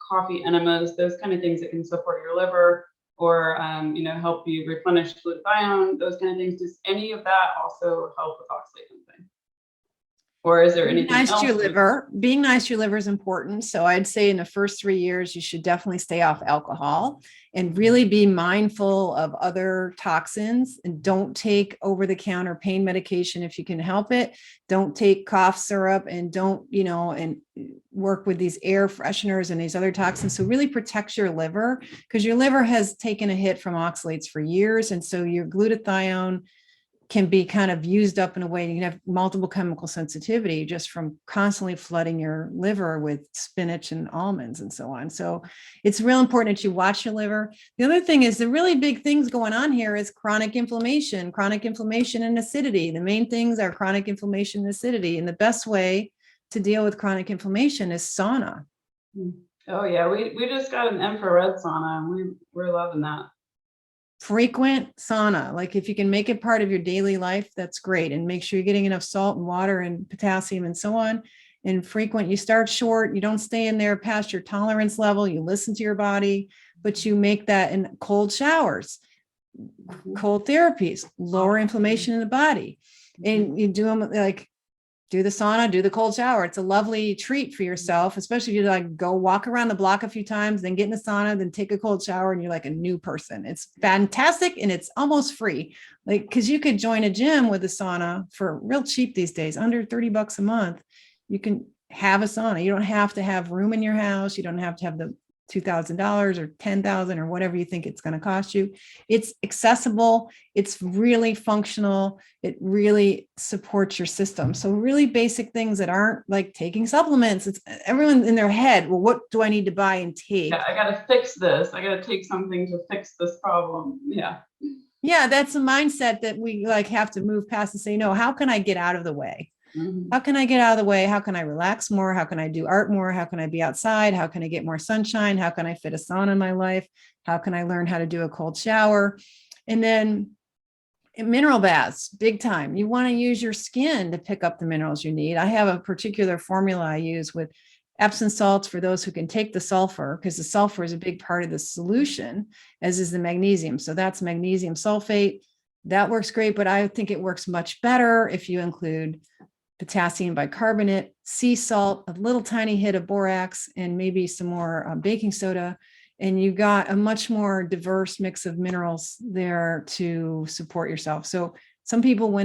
coffee enemas, those kind of things that can support your liver or, help you replenish glutathione, those kind of things. Does any of that also help with oxalate dumping? Or is there anything else? Being nice to your liver is important. So I'd say in the first 3 years, you should definitely stay off alcohol and really be mindful of other toxins, and don't take over-the-counter pain medication if you can help it. Don't take cough syrup, and don't, and work with these air fresheners and these other toxins. So really protect your liver, because your liver has taken a hit from oxalates for years. And so your glutathione can be kind of used up in a way. You can have multiple chemical sensitivity just from constantly flooding your liver with spinach and almonds and so on. So it's real important that you watch your liver. The other thing is, the really big things going on here is chronic inflammation and acidity. The main things are chronic inflammation and acidity. And the best way to deal with chronic inflammation is sauna. Oh yeah, we just got an infrared sauna, and we're loving that. Frequent sauna, like if you can make it part of your daily life, that's great. And make sure you're getting enough salt and water and potassium and so on. And frequent, you start short, you don't stay in there past your tolerance level, you listen to your body, but you make that in cold showers, cold therapies, lower inflammation in the body. And you do them like, do the sauna, do the cold shower. It's a lovely treat for yourself, especially if you like go walk around the block a few times, then get in the sauna, then take a cold shower, and you're like a new person. It's fantastic, and it's almost free. Like, because you could join a gym with a sauna for real cheap these days, under $30 a month. You can have a sauna. You don't have to have room in your house. You don't have to have the $2,000 or $10,000 or whatever you think it's going to cost you. It's accessible. It's really functional. It really supports your system. So really basic things that aren't like taking supplements. It's everyone in their head. Well, what do I need to buy and take? Yeah, I got to fix this. I got to take something to fix this problem. Yeah. Yeah. That's a mindset that we like have to move past and say, no, how can I get out of the way? How can I get out of the way? How can I relax more? How can I do art more? How can I be outside? How can I get more sunshine? How can I fit a sauna in my life? How can I learn how to do a cold shower? And then mineral baths, big time. You want to use your skin to pick up the minerals you need. I have a particular formula I use with Epsom salts for those who can take the sulfur, because the sulfur is a big part of the solution, as is the magnesium. So that's magnesium sulfate. That works great, but I think it works much better if you include potassium bicarbonate, sea salt, a little tiny hit of borax, and maybe some more baking soda. And you got a much more diverse mix of minerals there to support yourself. So some people,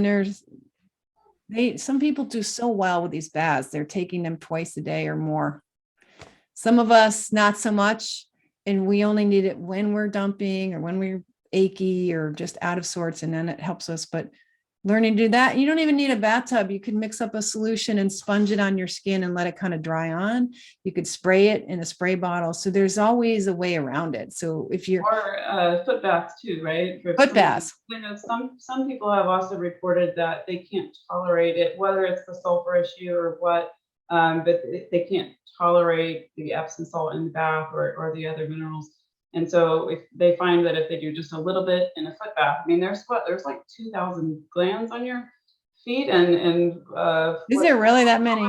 some people do so well with these baths, they're taking them twice a day or more. Some of us, not so much. And we only need it when we're dumping or when we're achy or just out of sorts. And then it helps us. But learning to do that, you don't even need a bathtub. You can mix up a solution and sponge it on your skin and let it kind of dry on. You could spray it in a spray bottle. So there's always a way around it. So if you're foot baths too, right? Foot baths. You know, some people have also reported that they can't tolerate it, whether it's the sulfur issue or what, but they can't tolerate the Epsom salt in the bath or the other minerals. And so if they find that if they do just a little bit in a foot bath, I mean, there's like 2,000 glands on your feet, and is there really that many?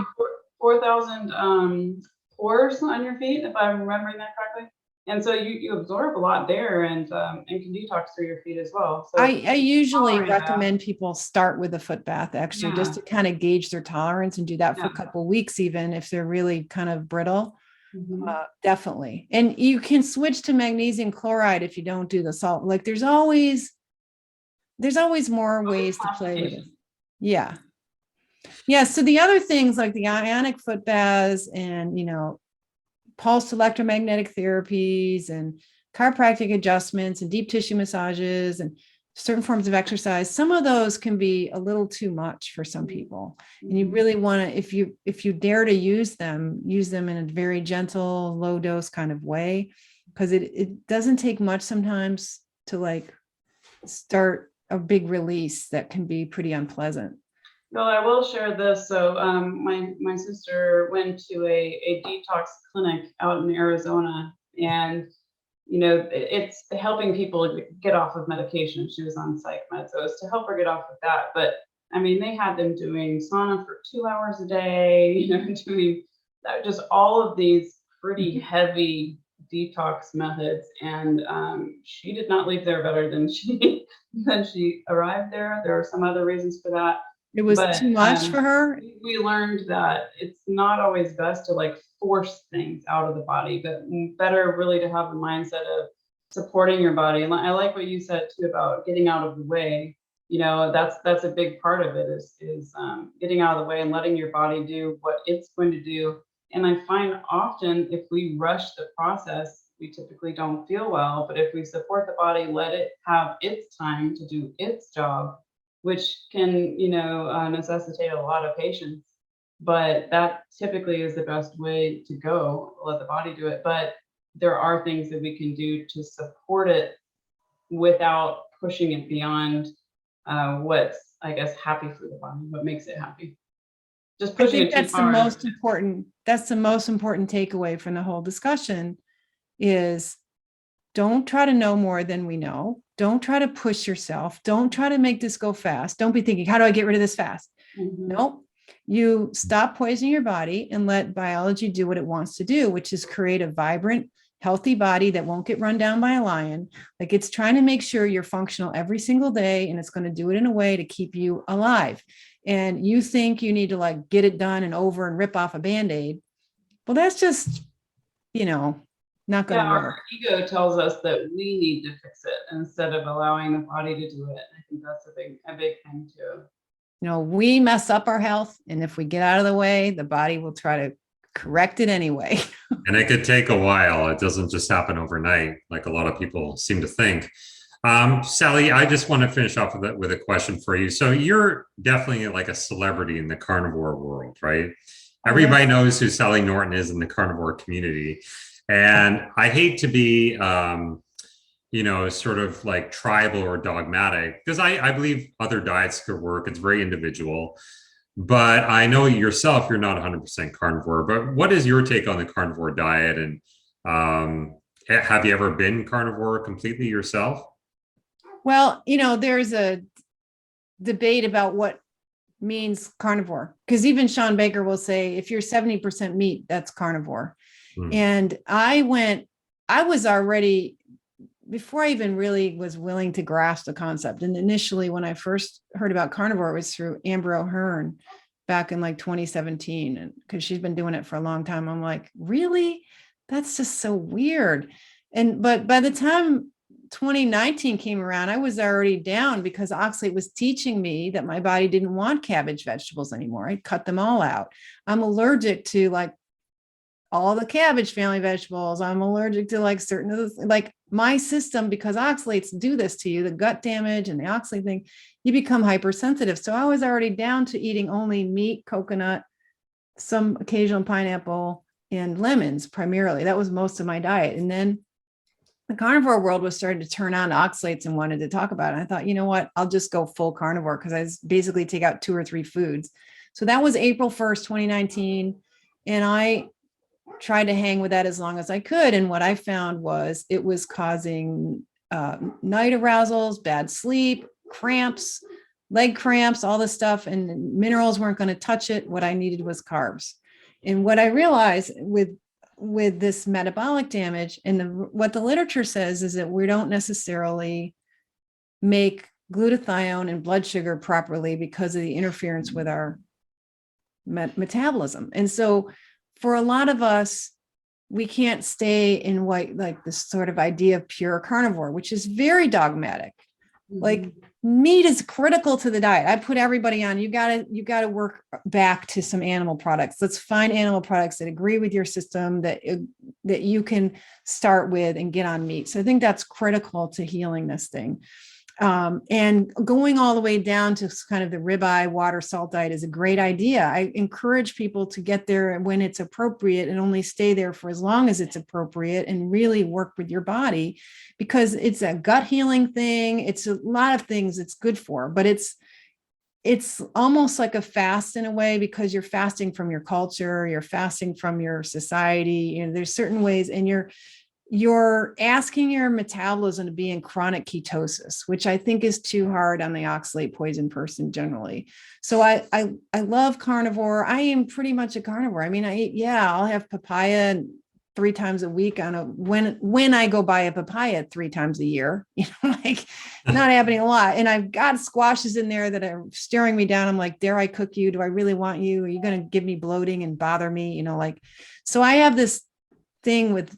4,000 pores on your feet, if I'm remembering that correctly. And so you absorb a lot there, and can detox through your feet as well. So I usually recommend people start with a foot bath, actually, just to kind of gauge their tolerance and do that for a couple of weeks, even if they're really kind of brittle. Definitely. And you can switch to magnesium chloride if you don't do the salt. Like there's always more ways to play with it. Yeah. So the other things like the ionic foot baths and, pulsed electromagnetic therapies and chiropractic adjustments and deep tissue massages and certain forms of exercise, some of those can be a little too much for some people. And you really want to, if you dare to use them in a very gentle, low dose kind of way, because it doesn't take much sometimes to like start a big release that can be pretty unpleasant. Well, I will share this. So my sister went to a detox clinic out in Arizona, and it's helping people get off of medication. She was on psych meds, so it's to help her get off of that. But I mean, they had them doing sauna for 2 hours a day, doing just all of these pretty heavy detox methods. And she did not leave there better than she arrived there. There are some other reasons for that. It was too much for her. We learned that it's not always best to like force things out of the body, but better really to have the mindset of supporting your body. And I like what you said too about getting out of the way. That's a big part of it is getting out of the way and letting your body do what it's going to do. And I find often if we rush the process, we typically don't feel well. But if we support the body, let it have its time to do its job, which can, necessitate a lot of patience. But that typically is the best way to go, let the body do it. But there are things that we can do to support it without pushing it beyond what's, I guess, happy for the body, what makes it happy. Just pushing it too far. That's the most important takeaway from the whole discussion is don't try to know more than we know. Don't try to push yourself. Don't try to make this go fast. Don't be thinking, how do I get rid of this fast? Nope. You stop poisoning your body and let biology do what it wants to do, which is create a vibrant, healthy body that won't get run down by a lion. Like it's trying to make sure you're functional every single day, and it's going to do it in a way to keep you alive. And you think you need to like get it done and over and rip off a Band-Aid. Well, that's just, not going to work. Our ego tells us that we need to fix it instead of allowing the body to do it. I think that's a big thing too. We mess up our health, and if we get out of the way, the body will try to correct it anyway. And it could take a while. It doesn't just happen overnight, like a lot of people seem to think. Sally, I just want to finish off with a question for you. So you're definitely like a celebrity in the carnivore world, right? Everybody knows who Sally Norton is in the carnivore community. And I hate to be, sort of like tribal or dogmatic, because I believe other diets could work. It's very individual. But I know yourself, you're not 100% carnivore. But what is your take on the carnivore diet? And have you ever been carnivore completely yourself? Well, there's a debate about what means carnivore, because even Sean Baker will say if you're 70% meat, that's carnivore. Hmm. And I was already, before I even really was willing to grasp the concept. And initially, when I first heard about carnivore, it was through Amber O'Hearn back in like 2017. And because she's been doing it for a long time, I'm like, really? That's just so weird. But by the time 2019 came around, I was already down because Oxalate was teaching me that my body didn't want cabbage vegetables anymore. I cut them all out. I'm allergic to like all the cabbage family vegetables. I'm allergic to like certain of the, like my system, because oxalates do this to you, the gut damage and the oxalate thing, you become hypersensitive. So I was already down to eating only meat, coconut, some occasional pineapple, and lemons primarily. That was most of my diet. And then the carnivore world was starting to turn on to oxalates and wanted to talk about it. I thought, you know what, I'll just go full carnivore, because I basically take out 2 or 3 foods. So that was April 1st, 2019. And I tried to hang with that as long as I could. And what I found was it was causing night arousals, bad sleep, cramps, leg cramps, all this stuff. And minerals weren't going to touch it. What I needed was carbs. And what I realized with this metabolic damage, and what the literature says is that we don't necessarily make glutathione and blood sugar properly because of the interference with our metabolism. And so for a lot of us, we can't stay in like this sort of idea of pure carnivore, which is very dogmatic. Mm-hmm. Like meat is critical to the diet. I put everybody on, you gotta work back to some animal products. Let's find animal products that agree with your system, that you can start with and get on meat. So I think that's critical to healing this thing. And going all the way down to kind of the ribeye water salt diet is a great idea. I encourage people to get there when it's appropriate and only stay there for as long as it's appropriate and really work with your body, because it's a gut healing thing. It's a lot of things it's good for, but it's almost like a fast in a way, because you're fasting from your culture, you're fasting from your society. There's certain ways, and you're asking your metabolism to be in chronic ketosis, which I think is too hard on the oxalate poison person generally. So I love carnivore. I am pretty much a carnivore. I mean, I'll have papaya 3 times a week when I go buy a papaya 3 times a year, like not happening a lot. And I've got squashes in there that are staring me down. I'm like, dare I cook you? Do I really want you? Are you going to give me bloating and bother me? So I have this thing with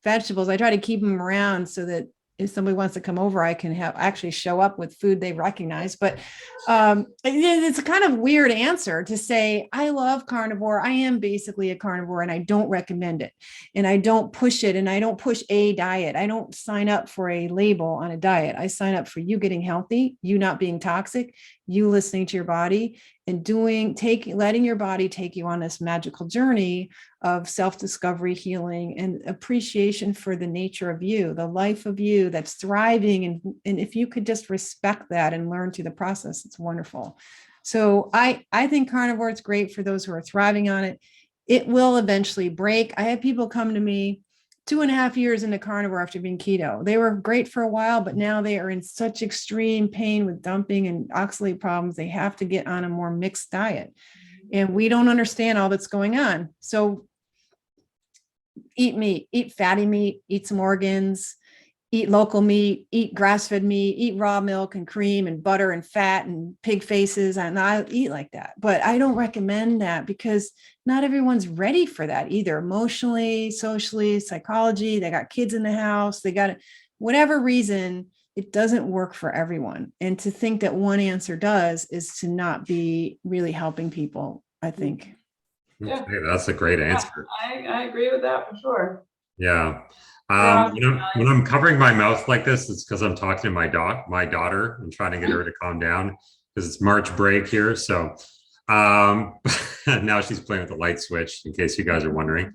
vegetables. I try to keep them around so that if somebody wants to come over, I can actually show up with food they recognize. But it's a kind of weird answer to say, I love carnivore. I am basically a carnivore and I don't recommend it. And I don't push it. And I don't push a diet. I don't sign up for a label on a diet. I sign up for you getting healthy, you not being toxic, you listening to your body, and letting your body take you on this magical journey of self-discovery, healing, and appreciation for the nature of you, the life of you that's thriving. And if you could just respect that and learn through the process, it's wonderful. So I think carnivore is great for those who are thriving on it. It will eventually break. I have people come to me 2.5 years into carnivore after being keto. They were great for a while, but now they are in such extreme pain with dumping and oxalate problems. They have to get on a more mixed diet. And we don't understand all that's going on. So eat meat, eat fatty meat, eat some organs, eat local meat, eat grass-fed meat, eat raw milk and cream and butter and fat and pig faces. And I eat like that, but I don't recommend that because not everyone's ready for that either. Emotionally, socially, psychology, they got kids in the house, they got whatever reason, it doesn't work for everyone. And to think that one answer does is to not be really helping people, I think. Yeah. Okay, that's a great answer. I agree with that for sure. Yeah. When I'm covering my mouth like this, it's because I'm talking to my daughter and trying to get her to calm down because it's March break here. So now she's playing with the light switch, in case you guys are wondering.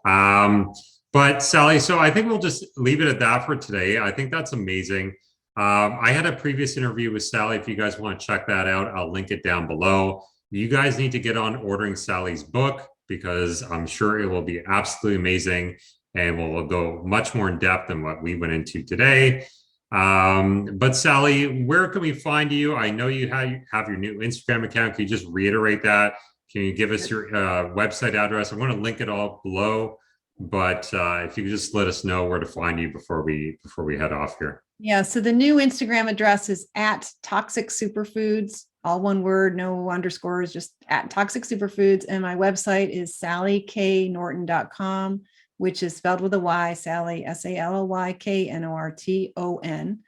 But Sally, so I think we'll just leave it at that for today. I think that's amazing. I had a previous interview with Sally. If you guys want to check that out, I'll link it down below. you guys need to get on ordering Sally's book because I'm sure it will be absolutely amazing and will go much more in depth than what we went into today. But Sally, where can we find you? I know you have your new Instagram account. Can you just reiterate that? Can you give us your website address? I'm going to link it all below, but if you could just let us know where to find you before we head off here. Yeah. So the new Instagram address is at Toxic Superfoods, all one word, no underscores, just at Toxic Superfoods. And my website is sallyknorton.com, which is spelled with a Y, Sally, SALLYKNORTON.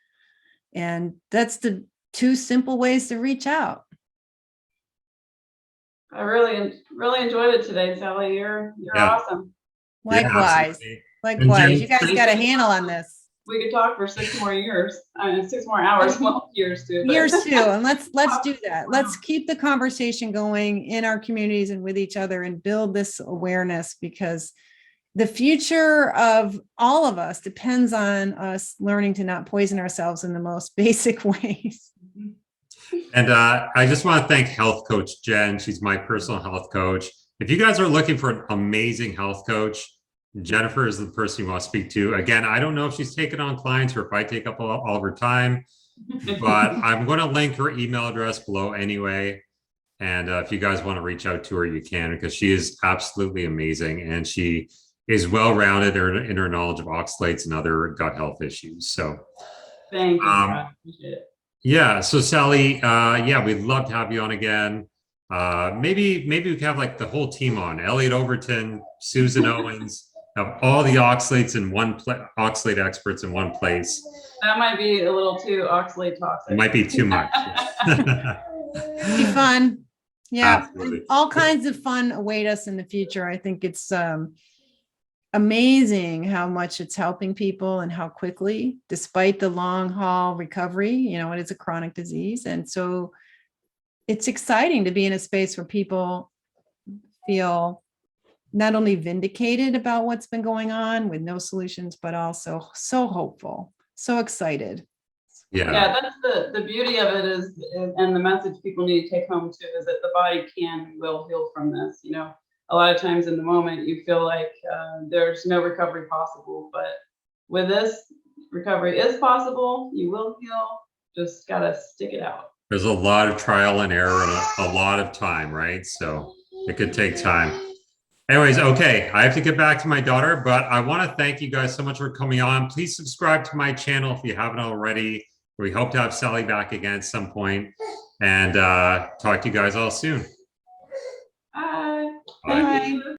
And that's the two simple ways to reach out. I really enjoyed it today, Sally. You're awesome. Likewise. Yeah, Likewise. You guys got a handle on this. We could talk for 6 more years. 6 more hours. Well, years too. Years too. And let's do that. Let's keep the conversation going in our communities and with each other and build this awareness, because the future of all of us depends on us learning to not poison ourselves in the most basic ways. And I just want to thank Health Coach Jenn. She's my personal health coach. If you guys are looking for an amazing health coach, Jennifer is the person you want to speak to. Again, I don't know if she's taking on clients or if I take up all of her time, but I'm going to link her email address below anyway. And if you guys want to reach out to her, you can, because she is absolutely amazing. And she is well-rounded in her knowledge of oxalates and other gut health issues. So thank you. I appreciate it. Yeah. So Sally, we'd love to have you on again. Maybe we could have like the whole team on. Elliot Overton, Susan Owens, have all the oxalates in one oxalate experts in one place. That might be a little too oxalate toxic. It might be too much. Be fun. Yeah. Absolutely. All kinds of fun await us in the future. I think it's amazing how much it's helping people and how quickly, despite the long haul recovery, it is a chronic disease. And so it's exciting to be in a space where people feel not only vindicated about what's been going on with no solutions, but also so hopeful, so excited. Yeah, that's the beauty of it is, and the message people need to take home too, is that the body will heal from this. A lot of times in the moment you feel like there's no recovery possible, but with this, recovery is possible. You will heal, just gotta stick it out. There's a lot of trial and error and a lot of time, right? So it could take time. Anyways, okay, I have to get back to my daughter, but I want to thank you guys so much for coming on. Please subscribe to my channel if you haven't already. We hope to have Sally back again at some point, and talk to you guys all soon. Bye. Bye. Bye.